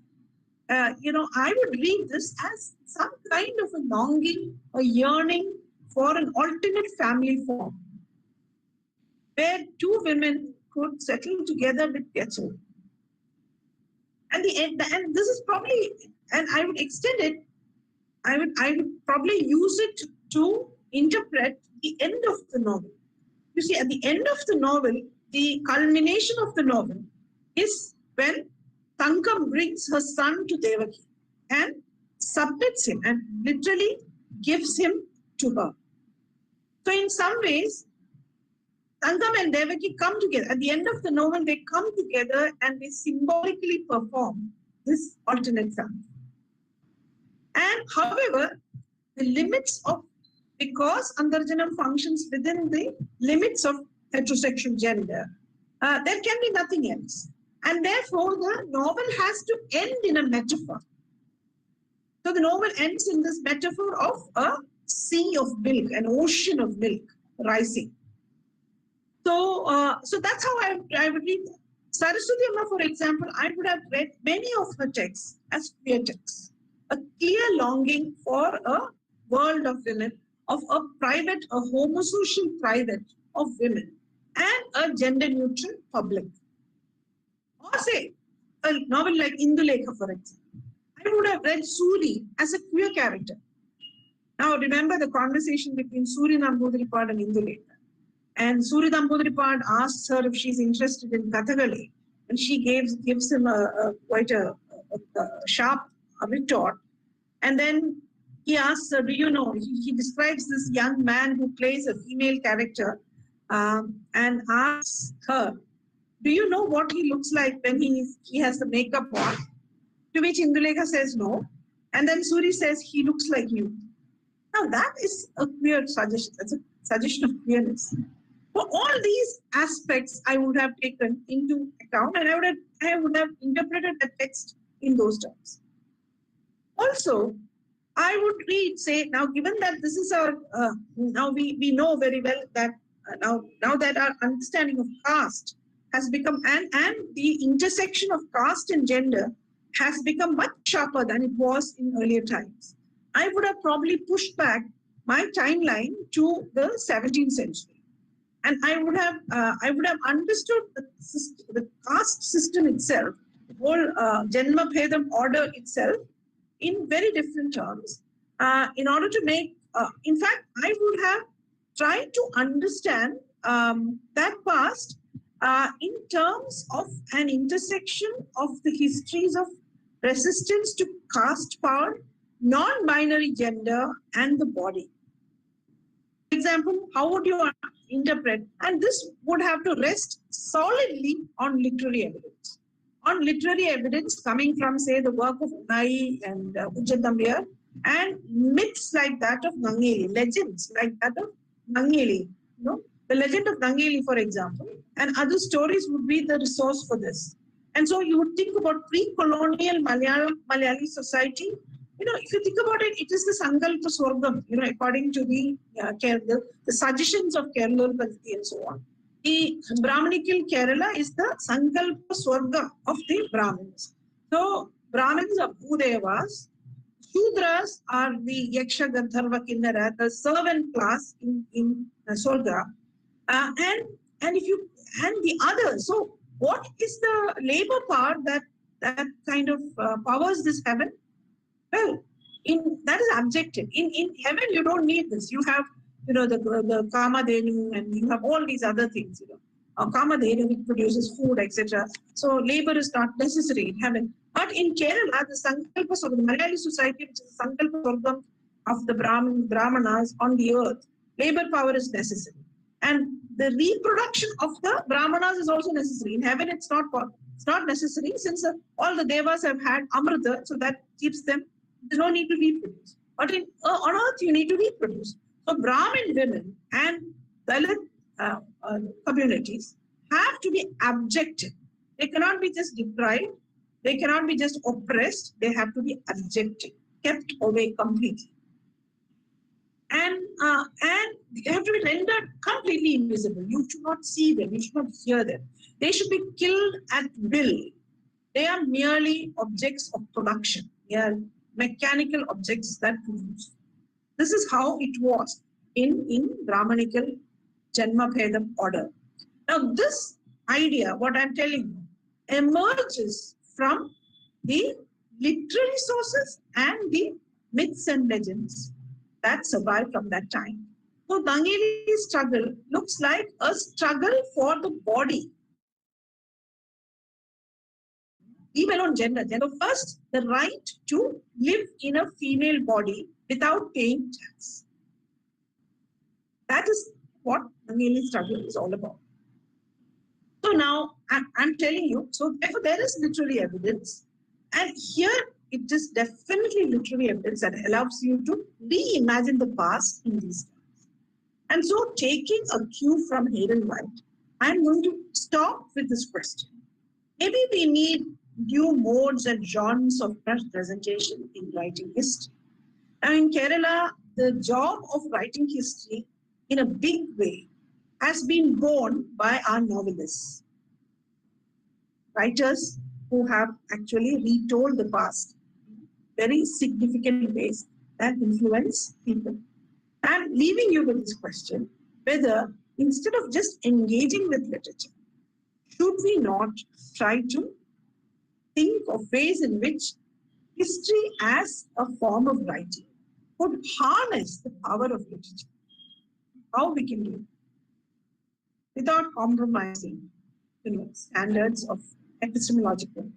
[SPEAKER 4] I would read this as some kind of a longing, a yearning for an alternate family form, where two women could settle together with their children. And this is probably, and I would extend it, I would probably use it to interpret the end of the novel. You see, at the end of the novel, the culmination of the novel is when Tankam brings her son to Devaki and submits him and literally gives him to her. So in some ways, Tankam and Devaki come together. At the end of the novel, they come together and they symbolically perform this alternate family. And however, the limits of, because Andarjanam functions within the limits of heterosexual gender, there can be nothing else. And therefore, the novel has to end in a metaphor. So the novel ends in this metaphor of a sea of milk, an ocean of milk rising. So that's how I would read that. Saraswati Amma, for example, I would have read many of her texts as queer texts. A clear longing for a world of women, of a private, a homosocial private of women, and a gender-neutral public. Or say, a novel like Indulekha, for example. I would have read Suri as a queer character. Now remember the conversation between Suri Namboodiripad and Indulekha. And Suri Namboodiripad asks her if she's interested in Kathakali, and she gives him quite a sharp retort. And then he asks her, do you know, he describes this young man who plays a female character and asks her, do you know what he looks like when he has the makeup on? To which Indulekha says no. And then Suri says, he looks like you. Now that is a clear suggestion. That's a suggestion of clearness. For all these aspects, I would have taken into account, and I would have interpreted the text in those terms. Also, I would say, now given that this is our, now we know very well that now that our understanding of caste has become, and the intersection of caste and gender has become much sharper than it was in earlier times. I would have probably pushed back my timeline to the 17th century. And I would have understood the caste system itself, the whole Janma Bhedam order itself, in very different terms. In order to make, in fact, I would have tried to understand that past in terms of an intersection of the histories of resistance to caste power, non-binary gender, and the body. For example, how would you interpret? And this would have to rest solidly on literary evidence. On literary evidence coming from, say, the work of Unai and Ujjadambiyar, and myths like that of Nangeli, legends like that of Nangeli. You know, the legend of Nangeli, for example, and other stories would be the resource for this. And so you would think about pre-colonial Malayali society. You know, if you think about it, it is the Sankalpa Swargam, you know, according to the suggestions of Kerala and so on. The Brahmanical Kerala is the Sankalpa Swargam of the Brahmins. So, Brahmins are Bhudevas, Shudras are the Yaksha, Gandharva, Kinnara, the servant class in Swarga, and the others. So, what is the labor power that kind of powers this heaven? Well, that is objective. In heaven, you don't need this. You have, you know, the Kama Dhenu, and you have all these other things. You know, Kama Dhenu, which produces food, etc. So labor is not necessary in heaven. But in Kerala, the Sankalpa, so the Malayali society, which is the Sankalpa Swargam of the Brahmanas on the earth, labor power is necessary. And the reproduction of the Brahmanas is also necessary. In heaven, it's not necessary, since all the Devas have had Amrita, so that keeps them. There's no need to reproduce. But on earth, you need to reproduce. So Brahmin women and Dalit communities have to be abjected. They cannot be just deprived. They cannot be just oppressed. They have to be abjected, kept away completely. And they have to be rendered completely invisible. You should not see them. You should not hear them. They should be killed at will. They are merely objects of production. They are mechanical objects that produce. This is how it was in Brahmanical Janma Bhedam order. Now, this idea, what I'm telling you, emerges from the literary sources and the myths and legends that survive from that time. So, Nangeli's struggle looks like a struggle for the body. Leave alone gender. First, the right to live in a female body without paying tax. That is what Nangeli's struggle is all about. So now I'm telling you, so therefore there is literary evidence, and here it is definitely literary evidence that allows you to reimagine the past in these terms. And so, taking a cue from Hayden White, I'm going to stop with this question. Maybe we need new modes and genres of presentation in writing history. Now, in Kerala, the job of writing history in a big way has been borne by our novelists, writers who have actually retold the past in very significant ways that influence people. I'm leaving you with this question, whether instead of just engaging with literature, should we not try to think of ways in which history as a form of writing could harness the power of literature. How we can do it without compromising standards of epistemological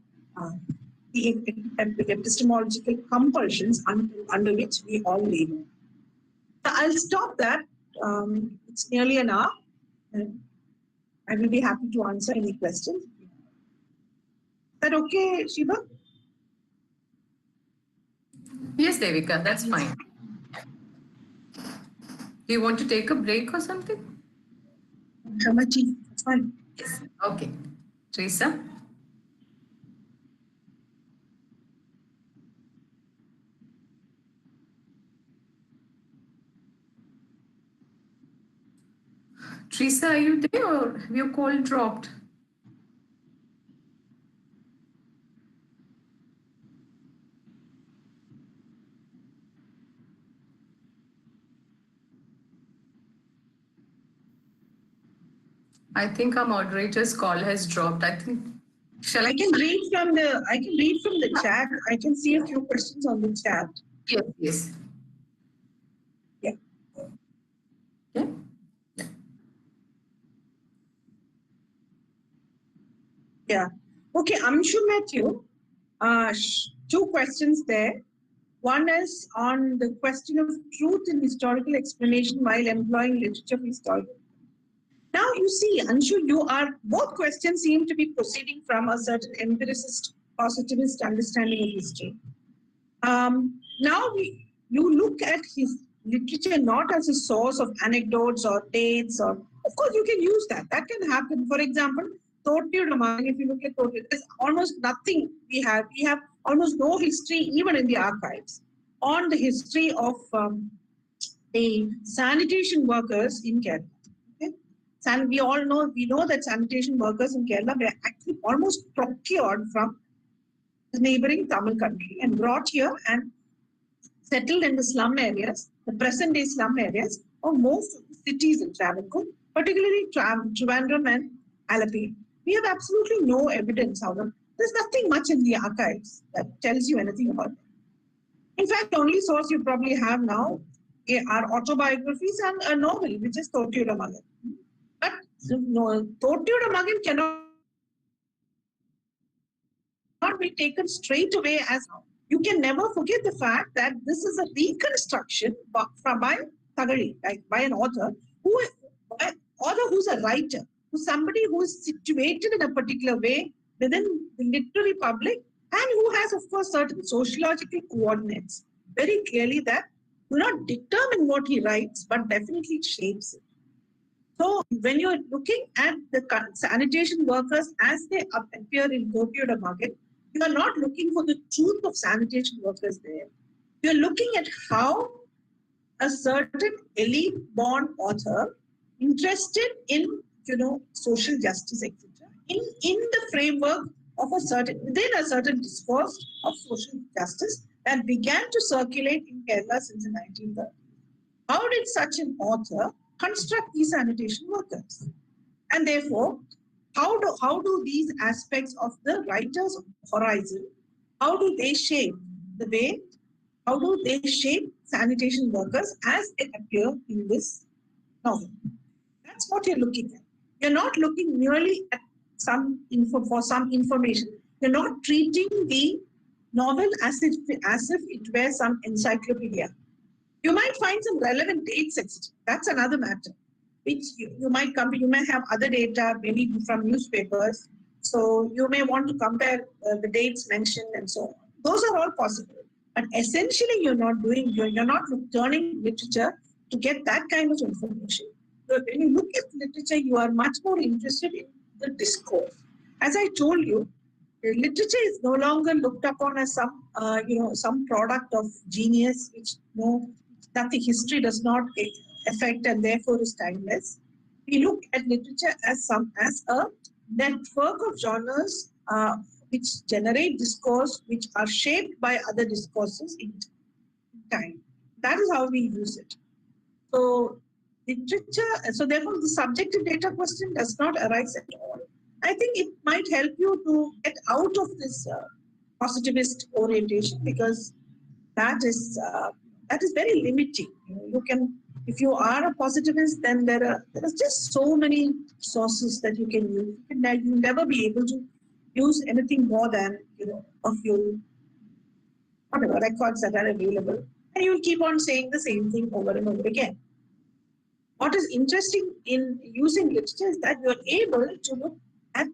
[SPEAKER 4] epistemological compulsions under which we all live. So I'll stop that. It's nearly an hour. I will be happy to answer any questions. Is that okay, Shiva?
[SPEAKER 1] Yes, Devika, that's fine. Do you want to take a break or something?
[SPEAKER 4] Hamachi, it's fine.
[SPEAKER 1] Yes. Okay. Teresa? Teresa, are you there or have your call dropped? I think our moderator's call has dropped. I think
[SPEAKER 4] I can read from the chat. I can see a few questions on the chat.
[SPEAKER 1] Yes, yes.
[SPEAKER 4] Yeah.
[SPEAKER 1] Yeah.
[SPEAKER 4] Yeah. Okay, Amshu Matthew, two questions there. One is on the question of truth in historical explanation while employing literature for historical. Now, you see, Anshu, both questions seem to be proceeding from a certain empiricist, positivist understanding of history. Now, you look at his literature not as a source of anecdotes or dates, or of course, you can use that. That can happen. For example, if you look at Totiyudaman, there's almost nothing we have. We have almost no history, even in the archives, on the history of the sanitation workers in Kerala. We know that sanitation workers in Kerala were actually almost procured from the neighboring Tamil country and brought here and settled in the slum areas, the present day slum areas of most of the cities in Travancore, particularly Trivandrum and Alapi. We have absolutely no evidence, however. There's nothing much in the archives that tells you anything about it. In fact, the only source you probably have now are autobiographies and a novel, which is Totiyudaman. But Totiyudaman cannot be taken straight away as you can never forget the fact that this is a reconstruction by Thagari, like by an author who's a writer, who's somebody who is situated in a particular way within the literary public and who has, of course, certain sociological coordinates very clearly that do not determine what he writes, but definitely shapes it. So when you're looking at the sanitation workers as they appear in Totiyudaman, you are not looking for the truth of sanitation workers there. You're looking at how a certain elite-born author interested in, social justice, etc., in the framework of within a certain discourse of social justice that began to circulate in Kerala since the 1930s. How did such an author construct these sanitation workers? And therefore, how do these aspects of the writer's horizon, how do they shape sanitation workers as they appear in this novel? That's what you're looking at. You're not looking merely at some information. You're not treating the novel as if it were some encyclopedia. You might find some relevant dates, etc. That's another matter, which you might have other data, maybe from newspapers. So you may want to compare the dates mentioned and so on. Those are all possible. But essentially, you're not turning literature to get that kind of information. When you look at literature, you are much more interested in the discourse. As I told you, literature is no longer looked upon as some product of genius, which nothing history does not affect and therefore is timeless. We look at literature as a network of genres which generate discourse, which are shaped by other discourses in time. That is how we use it. So therefore the subjective data question does not arise at all. I think it might help you to get out of this positivist orientation, because that is that is very limiting. You can, if you are a positivist, then there is just so many sources that you can use. You'll never be able to use anything more than a few whatever records that are available, and you'll keep on saying the same thing over and over again. What is interesting in using literature is that you're able to look at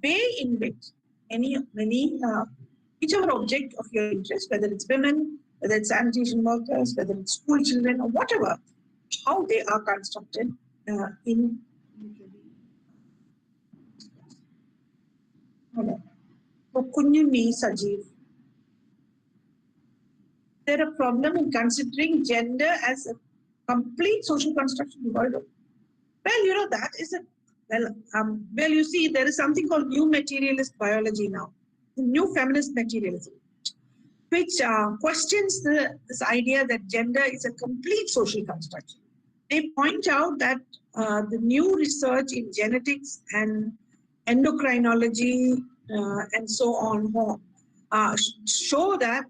[SPEAKER 4] way in which whichever object of your interest, whether it's women, whether it's sanitation workers, whether it's school children, or whatever, how they are constructed in. So, Kunyuni Sajeev. There a problem in considering gender as a complete social construction in the world? Well, that is you see, there is something called new materialist biology now, new feminist materialism, which questions this idea that gender is a complete social construction. They point out that the new research in genetics and endocrinology and so on show that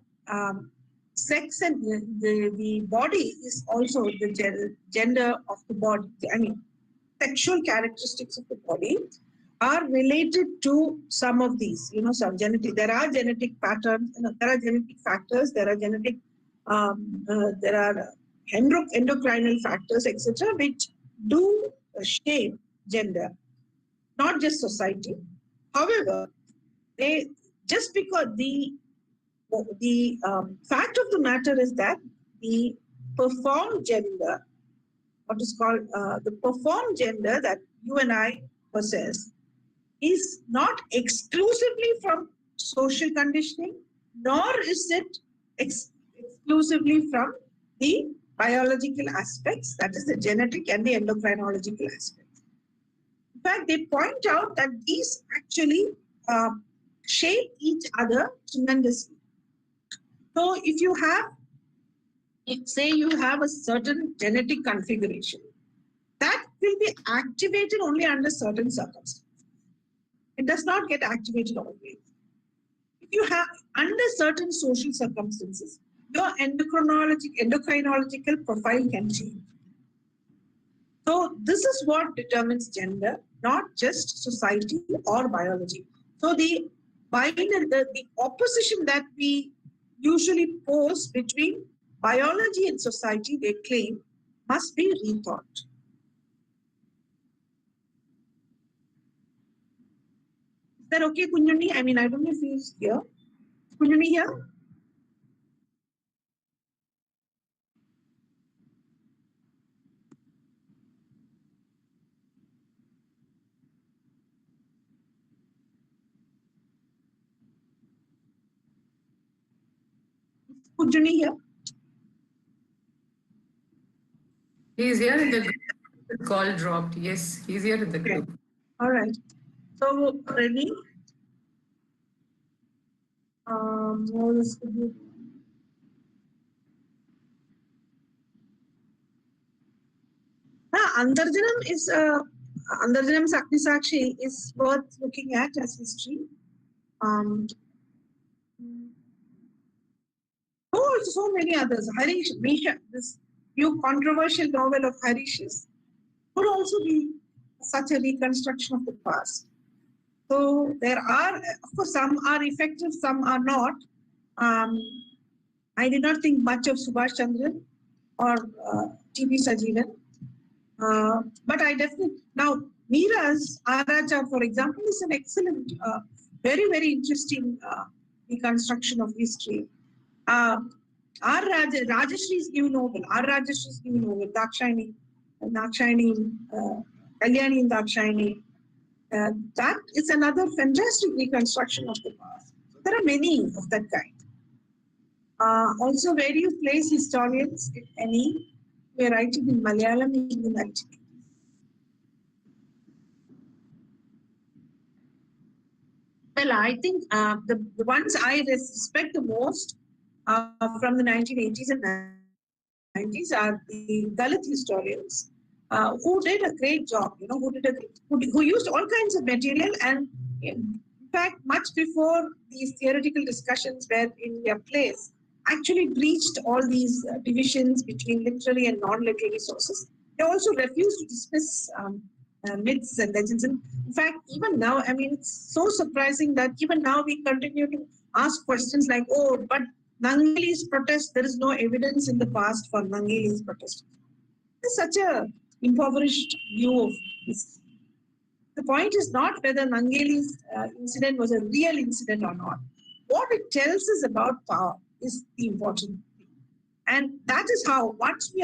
[SPEAKER 4] sex and the body is also the gender of the body. I mean, sexual characteristics of the body are related to some of these. Some genetic. There are genetic patterns. There are genetic factors. There are genetic. There are endocrinal factors, etc., which do shape gender, not just society. However, just because the fact of the matter is that the performed gender, what is called the performed gender that you and I possess, is not exclusively from social conditioning, nor is it exclusively from the biological aspects, that is the genetic and the endocrinological aspects. In fact, they point out that these actually shape each other tremendously. So if you have, say you have a certain genetic configuration, that will be activated only under certain circumstances. It does not get activated always. If you have, under certain social circumstances, your endocrinological profile can change. So this is what determines gender, not just society or biology. So the opposition that we usually pose between biology and society, they claim, must be rethought. Is that okay, Kunyuni? I mean, I don't know if he's here. Is Kunyuni here? Kunyuni here?
[SPEAKER 1] He's here in the group. The call dropped. Yes, he's here in the group.
[SPEAKER 4] Okay. All right. So, ready? Andarjanam Saknisakshi is worth looking at as history. So many others. Harish, Misha, this new controversial novel of Harish's could also be such a reconstruction of the past. So there are, of course, some are effective, some are not. I did not think much of Subhash Chandran or T.V. Sajeevan. But I definitely, now Meera's Aracha, for example, is an excellent, very, very interesting reconstruction of history. Rajashree's new novel, Dakshayani, Kalyani in Dakshayani, that is another fantastic reconstruction of the past. There are many of that kind. Also, various place historians, if any, were writing in Malayalam in the 1980s. Well, I think the ones I respect the most from the 1980s and 90s are the Dalit historians who did a great job, who used all kinds of material, and in fact, much before these theoretical discussions were in their place, actually breached all these divisions between literary and non-literary sources. They also refused to dismiss myths and legends. And in fact, even now, I mean, it's so surprising that even now we continue to ask questions like, oh, but Nangeli's protest, there is no evidence in the past for Nangeli's protest. It's such a impoverished view of this. The point is not whether Nangeli's incident was a real incident or not. What it tells us about power is the important thing. And that is how, once we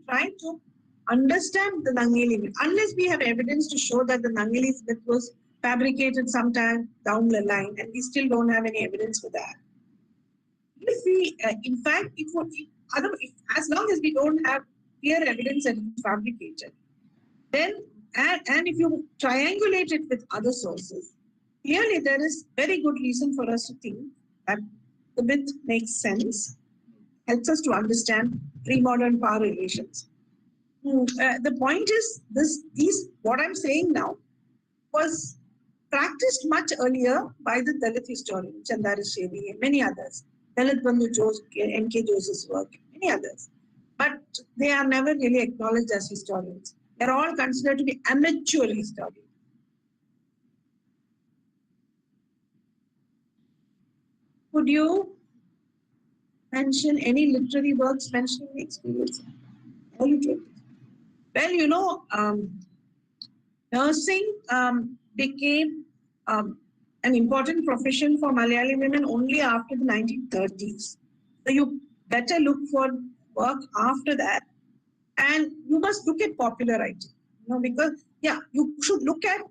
[SPEAKER 4] try to understand the Nangeli myth, unless we have evidence to show that the Nangeli's myth was fabricated sometime down the line, and we still don't have any evidence for that. If we, in fact, as long as we don't have clear evidence that it's fabricated, then, and if you triangulate it with other sources, clearly there is very good reason for us to think that the myth makes sense, helps us to understand pre-modern power relations. The point is, what I'm saying now was practiced much earlier by the Dalit historian, Chandari Shevi, and many others. Dalit Bandhu Jose, N.K. Joseph's work, many others. But they are never really acknowledged as historians. They're all considered to be amateur historians. Could you mention any literary works mentioning the experience? Well, nursing became an important profession for Malayali women only after the 1930s. So you better look for work after that. And you must look at popular writing, because, you should look at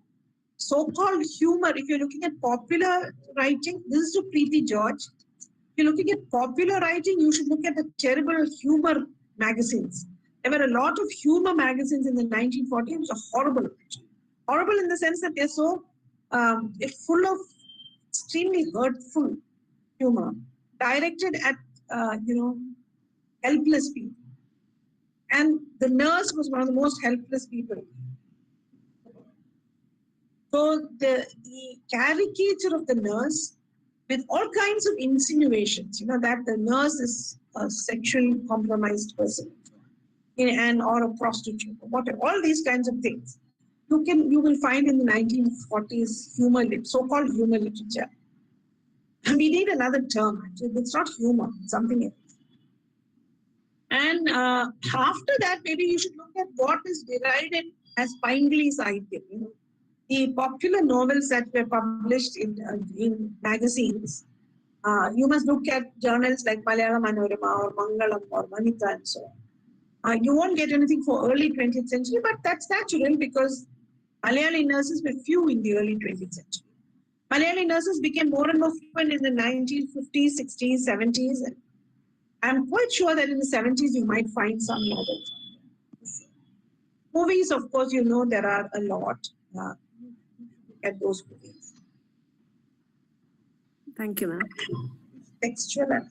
[SPEAKER 4] so-called humor. If you're looking at popular writing, this is to Preeti George. If you're looking at popular writing, you should look at the terrible humor magazines. There were a lot of humor magazines in the 1940s, which are horrible, actually. Horrible in the sense that they're so full of extremely hurtful humor, directed at, helpless people. And the nurse was one of the most helpless people. So the caricature of the nurse with all kinds of insinuations, that the nurse is a sexually compromised person or a prostitute, or whatever, all these kinds of things. You will find in the 1940s so-called humor literature. And we need another term, actually. It's not humor, it's something else. And after that, maybe you should look at what is derided as Pingley's ideal. The popular novels that were published in magazines. You must look at journals like Malayalam Manorama or Mangalam or Vanita and so on. You won't get anything for early 20th century, but that's natural because Malayali nurses were few in the early 20th century. Malayali nurses became more and more fluent in the 1950s, 60s, 70s. And I'm quite sure that in the 70s you might find some novels. Movies, of course, there are a lot. At those movies.
[SPEAKER 5] Thank you, ma'am.
[SPEAKER 4] Textual.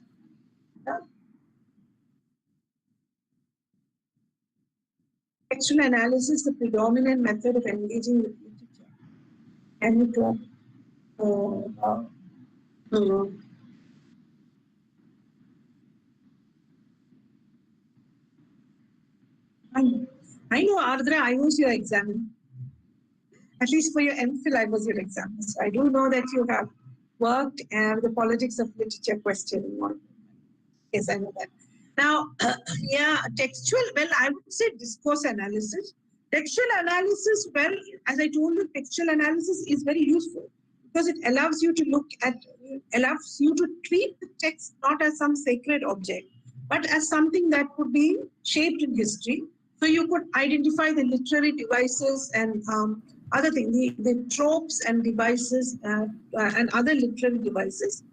[SPEAKER 4] Textual analysis is the predominant method of engaging with literature. Can you talk? I know, Ardra, I was your examiner. At least for your MPhil, I was your examiner. So I do know that you have worked the politics of literature questioning on. Yes, I know that. Now, textual, I would say discourse analysis. Textual analysis, as I told you, textual analysis is very useful because it allows you to treat the text not as some sacred object, but as something that could be shaped in history. So you could identify the literary devices and other things, the tropes and devices and other literary devices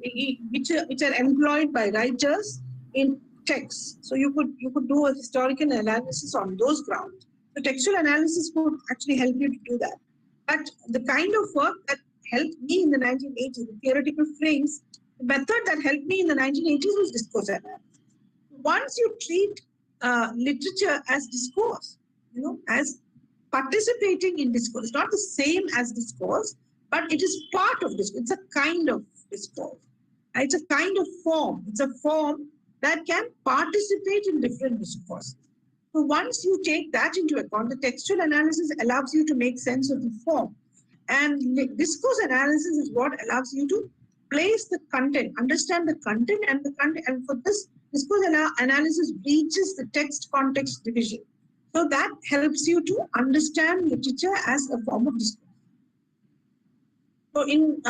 [SPEAKER 4] which are employed by writers in texts. So you could do a historical analysis on those grounds. So textual analysis would actually help you to do that. But the kind of work that helped me in the 1980s, the theoretical frames, the method that helped me in the 1980s was discourse analysis. Once you treat literature as discourse, as participating in discourse, it's not the same as discourse, but it is part of discourse. It's a kind of discourse. It's a kind of form. It's a form that can participate in different discourses. So once you take that into account, the textual analysis allows you to make sense of the form. And discourse analysis is what allows you to place the content, understand the content, and for this, discourse analysis breaches the text context division. So that helps you to understand literature as a form of discourse. So in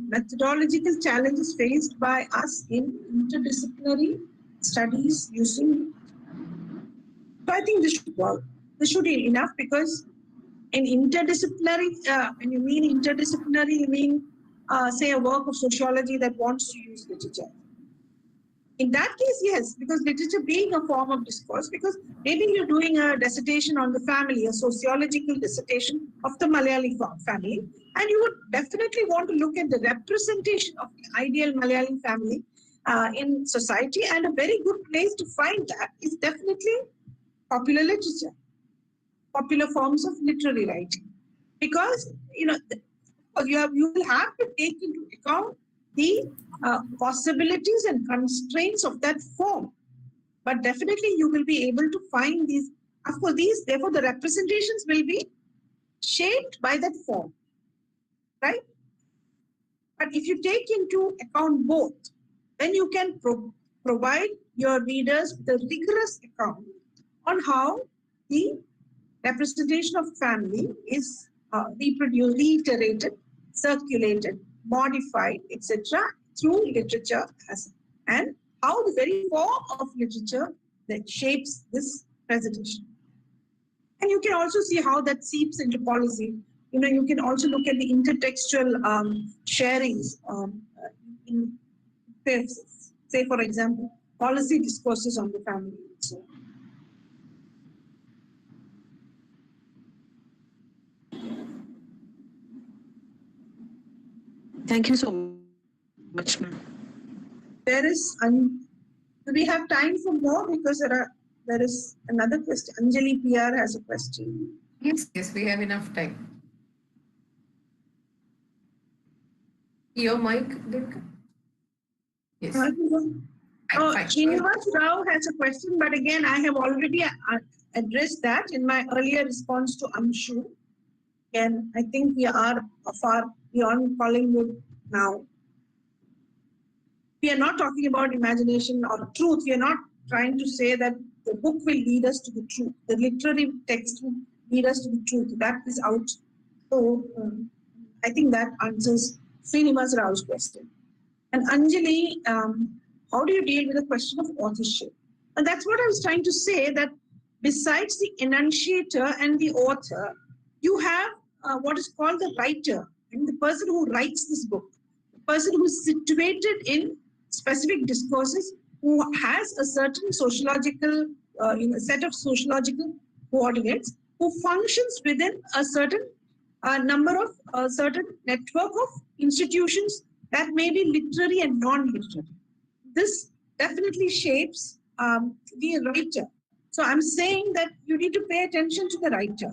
[SPEAKER 4] methodological challenges faced by us in interdisciplinary studies using, so I think this should work. This should be enough because in interdisciplinary, when you mean interdisciplinary, you mean say a work of sociology that wants to use literature. In that case, yes, because literature being a form of discourse, because maybe you're doing a dissertation on the family, a sociological dissertation of the Malayali family, and you would definitely want to look at the representation of the ideal Malayali family in society, and a very good place to find that is definitely popular literature, popular forms of literary writing, because you will have to take into account the possibilities and constraints of that form. But definitely you will be able to find these. Of course, therefore, the representations will be shaped by that form, right? But if you take into account both, then you can provide your readers with a rigorous account on how the representation of family is reproduced, reiterated, circulated, modified, etc., through literature, and how the very form of literature that shapes this presentation. And you can also see how that seeps into policy. You can also look at the intertextual sharings in, say, for example, policy discourses on the family. So,
[SPEAKER 5] thank you so much, ma'am.
[SPEAKER 4] Do we have time for more? Because there is another question. Anjali PR has a question.
[SPEAKER 1] Yes, we have enough time. Your mic, Devika? Yes.
[SPEAKER 4] Srinivas Rao has a question, but again, I have already addressed that in my earlier response to Anshu. And I think we are far beyond Collingwood now. We are not talking about imagination or truth. We are not trying to say that the book will lead us to the truth. The literary text will lead us to the truth. That is out. So I think that answers Srinivas Rao's question. And Anjali, how do you deal with the question of authorship? And that's what I was trying to say, that besides the enunciator and the author, you have what is called the writer, and the person who writes this book, the person who is situated in specific discourses, who has a certain sociological, set of sociological coordinates, who functions within a certain number of a certain network of institutions that may be literary and non-literary. This definitely shapes the writer. So I'm saying that you need to pay attention to the writer.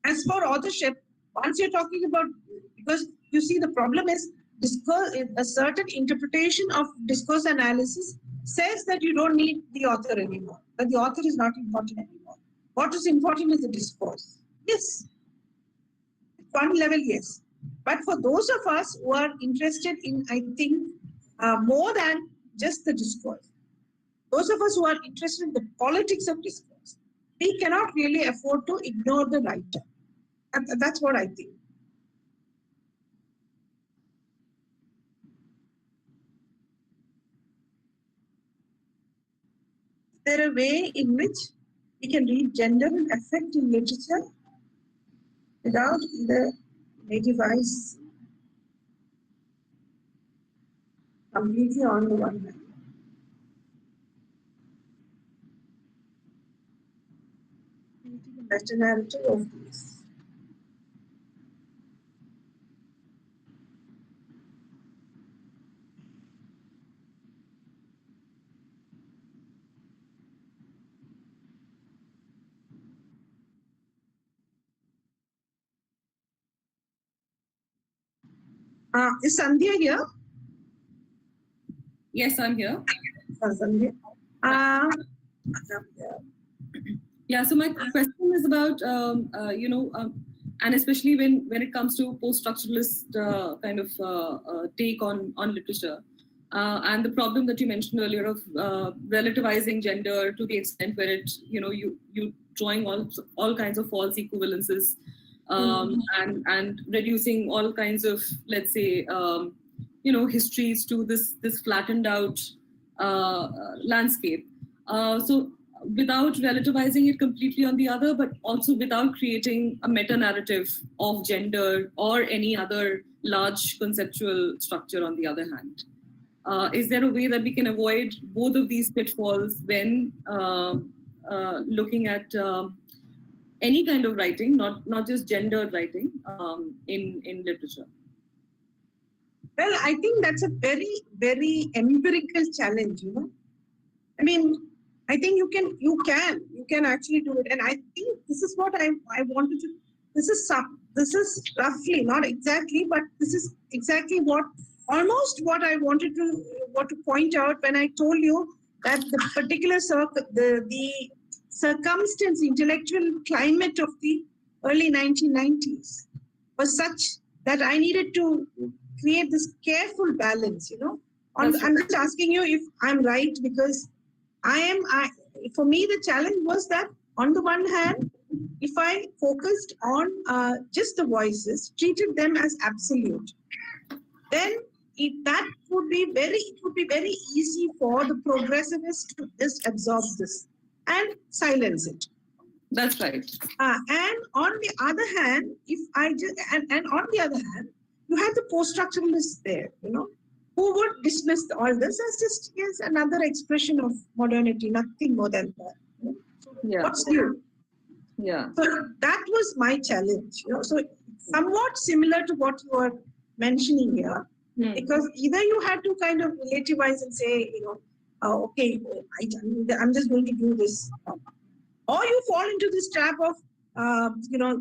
[SPEAKER 4] As for authorship, once you're talking about, because you see the problem is discourse, a certain interpretation of discourse analysis says that you don't need the author anymore, that the author is not important anymore. What is important is the discourse. Yes, at one level, yes. But for those of us who are interested in, I think, more than just the discourse, those of us who are interested in the politics of discourse, we cannot really afford to ignore the writer. That's what I think. Is there a way in which we can read gender and affect in literature without the native eyes completely on the one hand? The meta narrative of this. Is Sandhya here?
[SPEAKER 1] Yes, I'm here.
[SPEAKER 4] Sandhya.
[SPEAKER 1] Yeah, so my question is about, and especially when it comes to post-structuralist kind of take on literature, and the problem that you mentioned earlier of relativizing gender to the extent where it, you drawing all kinds of false equivalences, and reducing all kinds of, let's say, histories to this flattened out landscape. So without relativizing it completely on the other, but also without creating a meta-narrative of gender or any other large conceptual structure on the other hand. Is there a way that we can avoid both of these pitfalls when looking at any kind of writing, not just gendered writing, in literature?
[SPEAKER 4] Well, I think that's a very, very empirical challenge, I mean, I think you can actually do it. And I think this is what I wanted to, this is roughly, not exactly, but this is exactly almost what I wanted to point out when I told you that the particular the circumstance, intellectual climate of the early 1990s was such that I needed to create this careful balance, I'm just asking you if I'm right, because for me, the challenge was that on the one hand, if I focused on just the voices, treated them as absolute, then it would be very easy for the progressivists to just absorb this and silence it.
[SPEAKER 1] That's right.
[SPEAKER 4] And on the other hand, if I just and on the other hand, you have the post-structuralists there, who would dismiss all this as just another expression of modernity, nothing more than that.
[SPEAKER 1] Yeah.
[SPEAKER 4] What's new?
[SPEAKER 1] Yeah.
[SPEAKER 4] So that was my challenge. So somewhat similar to what you are mentioning here, because either you had to kind of relativize and say, okay, I'm just going to do this, or you fall into this trap of,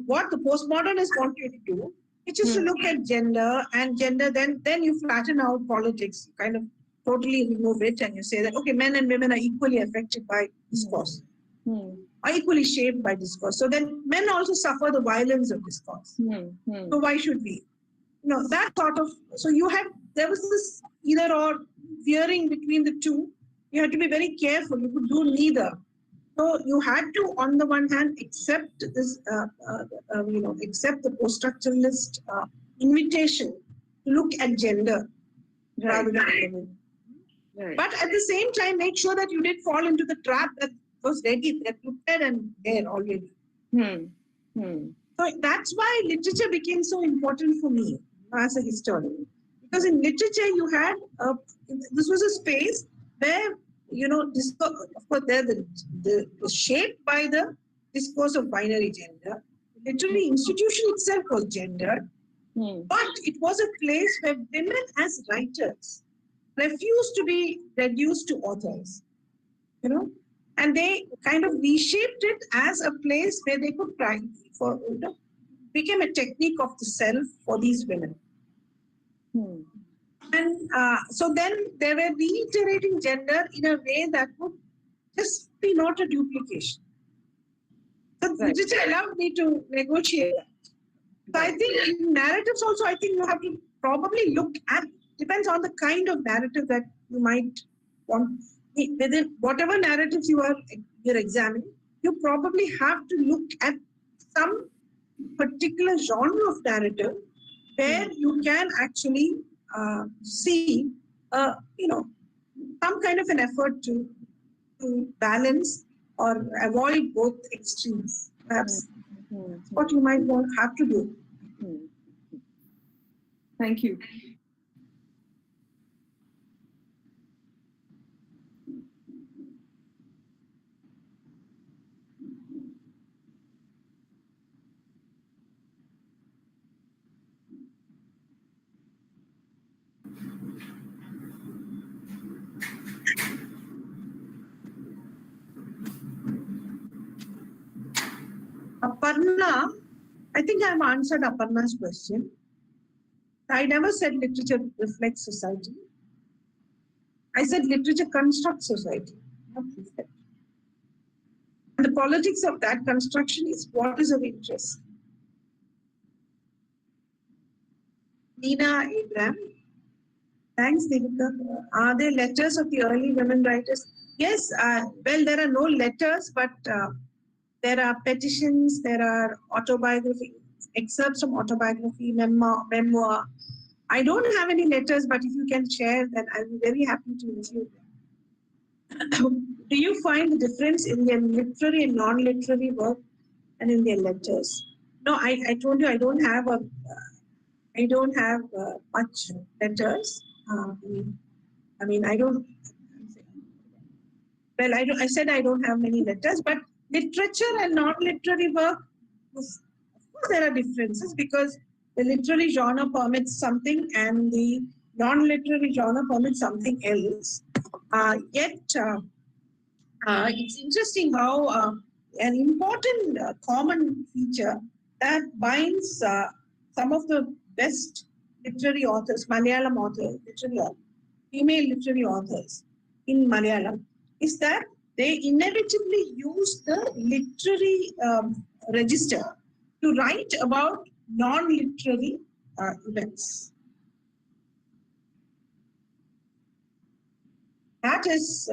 [SPEAKER 4] what the postmodernists want you to do, which is to look at gender, then you flatten out politics, you kind of totally remove it, and you say that, okay, men and women are equally affected by discourse, are equally shaped by discourse. So then men also suffer the violence of discourse. So why should we? That sort of, so there was this either or veering between the two. You had to be very careful. You could do neither. So you had to, on the one hand, accept this, accept the post-structuralist invitation to look at gender rather than women. Right. But at the same time, make sure that you did fall into the trap that was ready, that prepared and there already. So that's why literature became so important for me as a historian. Because in literature, you had, this was a space where, of course, the shaped by the discourse of binary gender. The literary institution itself was gendered, but it was a place where women as writers refused to be reduced to authors, and they kind of reshaped it as a place where they could try for, became a technique of the self for these women. And so then they were reiterating gender in a way that would just be not a duplication. So literature allowed me to negotiate that. So I think in narratives also, I think you have to probably look at, depends on the kind of narrative that you might want. Within whatever narratives you're examining, you probably have to look at some particular genre of narrative where you can actually see, some kind of an effort to balance or avoid both extremes. Perhaps what you might have to do.
[SPEAKER 1] Thank you.
[SPEAKER 4] Aparna, I think I've answered Aparna's question. I never said literature reflects society. I said literature constructs society, not reflect. And the politics of that construction is what is of interest. Nina Abraham. Thanks, Devika. Are there letters of the early women writers? Yes, well, there are no letters, but there are petitions, there are autobiography, excerpts from autobiography, memoir. I don't have any letters, but if you can share, then I'll be very happy to include them. Do you find the difference in their literary and non-literary work and in their letters? No, I told you I don't have much letters. I mean, I don't. Well, I said I don't have many letters, but literature and non-literary work, of course, there are differences because the literary genre permits something and the non-literary genre permits something else. Yet, it's interesting how an important common feature that binds some of the best literary authors, Malayalam authors, female literary authors in Malayalam, is that they inevitably use the literary register to write about non-literary events. That's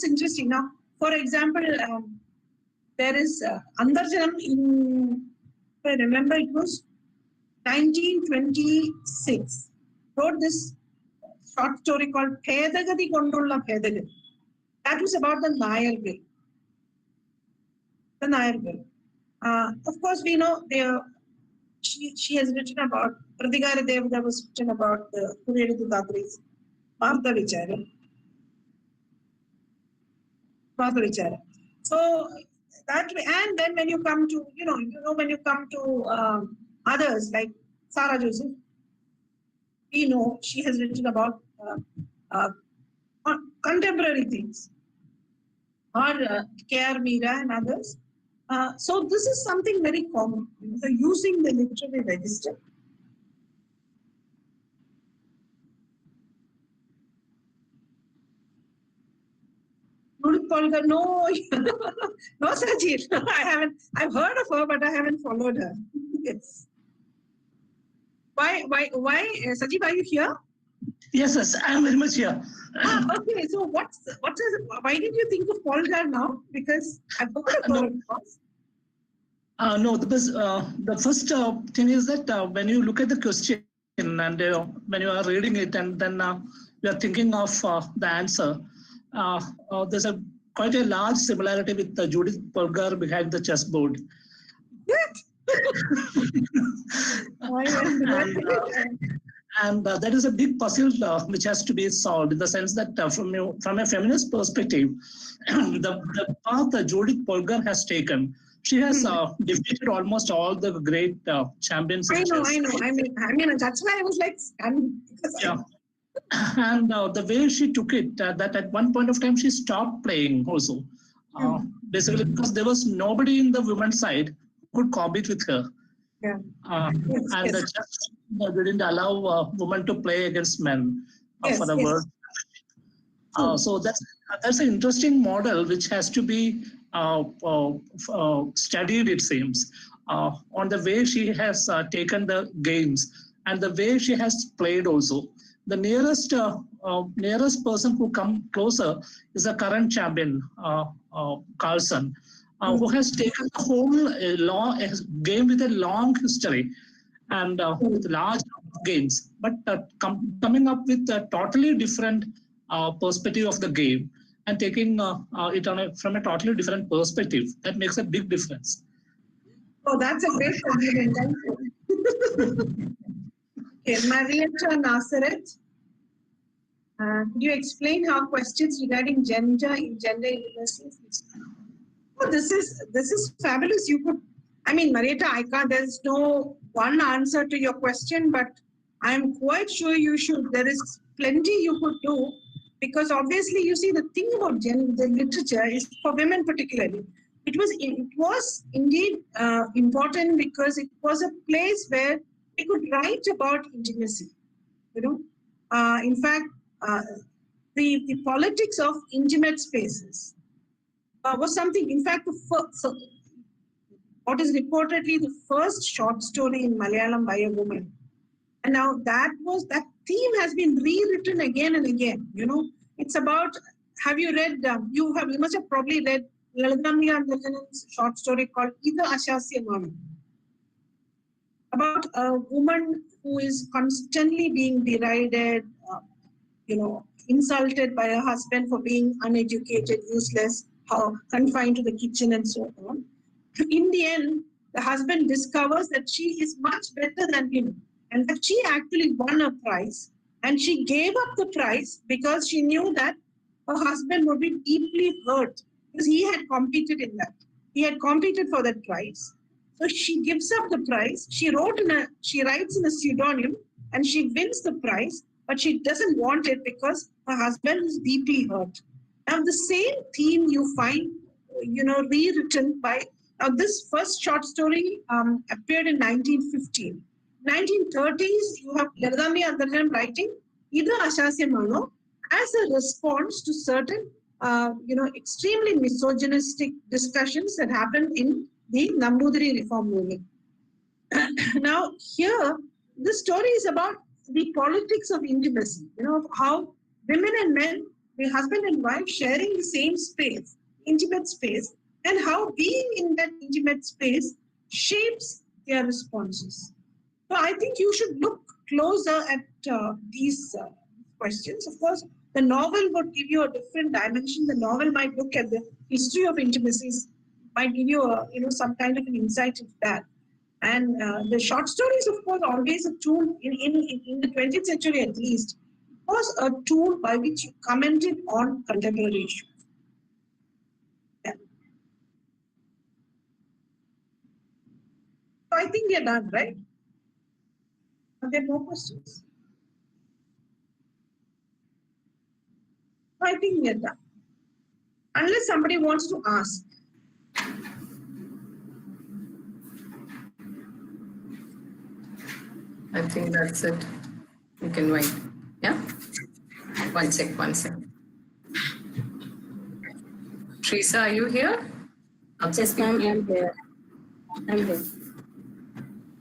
[SPEAKER 4] interesting. Now, for example, there is Andarjanam in, if I remember, it was 1926. Wrote this short story called Pedagadi Kondulla Pedagadi. That was about the Nayar Bill. The Nayar Bill. Of course, we know she has written about, Pratigara Devda was written about the Kuriyadu Dadris, Martha Vichara. So that way, and then when you come to, when you come to others like Sarah Joseph, we know she has written about contemporary things, or K.R. Meera and others. So this is something very common, so using the literary register. No, no, Sajid. I haven't. I've heard of her, but I haven't followed her. Yes. Why, Sajid? Are you here?
[SPEAKER 6] Yes, I am very much here.
[SPEAKER 4] Okay. So why did you think of Polgar now? Because I've heard of her.
[SPEAKER 6] No, because the first thing is that when you look at the question and when you are reading it and then you are thinking of the answer, there's quite a large similarity with Judith Polgar behind the chessboard. And that is a big puzzle which has to be solved in the sense that from a feminist perspective, the path that Judith Polgar has taken, she has defeated almost all the great champions.
[SPEAKER 4] I know. I mean, that's why I was like,
[SPEAKER 6] yeah. And the way she took it, that at one point of time she stopped playing also. Basically because there was nobody in the women's side who could compete with her.
[SPEAKER 4] Yeah.
[SPEAKER 6] And the judge didn't allow women to play against men for the world. So that's an interesting model which has to be studied, it seems, on the way she has taken the games and the way she has played also. The nearest person who come closer is the current champion, Carlson, who has taken the whole game with a long history and with large games, but coming up with a totally different perspective of the game and taking it from a totally different perspective. That makes a big difference.
[SPEAKER 4] Oh, that's a great compliment. Thank you. Okay, Marietta Nasaret, could you explain how questions regarding gender in gender universities? Oh, this is fabulous. You could, I mean, Marietta, I can't. There's no one answer to your question, but I'm quite sure you should. There is plenty you could do, because obviously, you see, the thing about the literature is for women particularly. It was indeed important because it was a place where They could write about intimacy. In fact, the politics of intimate spaces was something. In fact, what is reportedly the first short story in Malayalam by a woman. And now that theme has been rewritten again and again. It's about, have you read, you must have probably read Lalithambi Andajan's short story called Ida Ashasya Mama, about a woman who is constantly being derided, insulted by her husband for being uneducated, useless, confined to the kitchen and so on. In the end, the husband discovers that she is much better than him and that she actually won a prize. And she gave up the prize because she knew that her husband would be deeply hurt because he had competed in that. He had competed for that prize. So she gives up the prize. She writes in a pseudonym and she wins the prize, but she doesn't want it because her husband is deeply hurt. Now the same theme you find, rewritten by this first short story appeared in 1915. 1930s, you have Lalithambi Andajan writing Ida Ashasya Mano as a response to certain, extremely misogynistic discussions that happened in the Nambudiri reform movement. Now, here, the story is about the politics of intimacy, how women and men, the husband and wife sharing the same space, intimate space, and how being in that intimate space shapes their responses. So I think you should look closer at these questions. Of course, the novel would give you a different dimension. The novel might look at the history of intimacies, might give you some kind of an insight into that. And the short story is, of course, always a tool in the 20th century at least. It was a tool by which you commented on contemporary issues. Yeah. So I think we are done, right? Are there more questions? I think we are done. Unless somebody wants to ask.
[SPEAKER 1] I think that's it. You can wait. Yeah? One sec. Teresa, are you here?
[SPEAKER 2] Yes, ma'am, I'm here.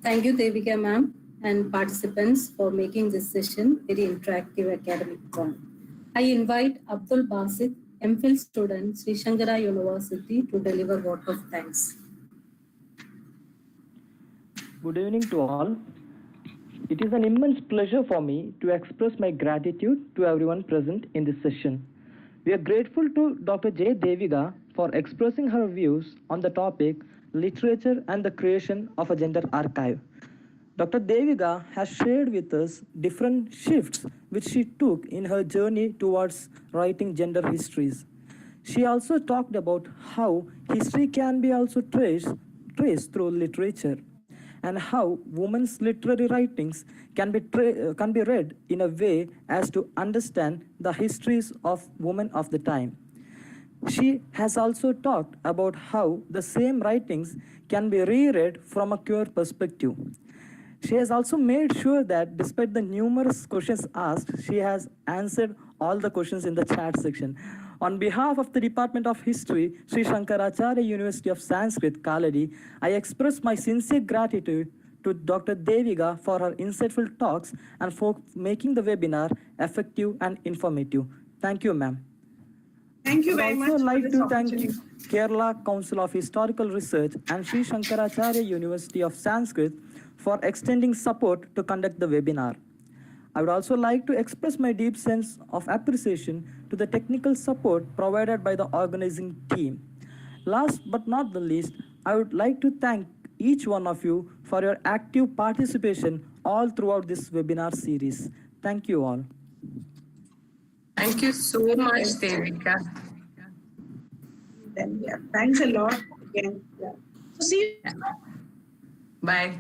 [SPEAKER 2] Thank you, Devika, ma'am, and participants for making this session very interactive academic one. I invite Abdul Basit, MPhil student, Sri Shankara University, to deliver vote of thanks.
[SPEAKER 7] Good evening to all. It is an immense pleasure for me to express my gratitude to everyone present in this session. We are grateful to Dr. J. Devika for expressing her views on the topic Literature and the Creation of a Gender Archive. Dr. Devika has shared with us different shifts which she took in her journey towards writing gender histories. She also talked about how history can be also traced through literature, and how women's literary writings can be read in a way as to understand the histories of women of the time. She has also talked about how the same writings can be reread from a queer perspective. She has also made sure that despite the numerous questions asked, she has answered all the questions in the chat section. On behalf of the Department of History, Sri Shankaracharya University of Sanskrit, Kaladi, I express my sincere gratitude to Dr. Devika for her insightful talks and for making the webinar effective and informative. Thank you, ma'am.
[SPEAKER 4] Thank you very much.
[SPEAKER 7] I would also like to thank Kerala Council of Historical Research and Sri Shankaracharya University of Sanskrit for extending support to conduct the webinar. I would also like to express my deep sense of appreciation to the technical support provided by the organizing team. Last but not the least, I would like to thank each one of you for your active participation all throughout this webinar series. Thank you all.
[SPEAKER 1] Thank you so much, Devika.
[SPEAKER 4] Then, yeah, thanks a lot again. Yeah. So see you.
[SPEAKER 1] Bye.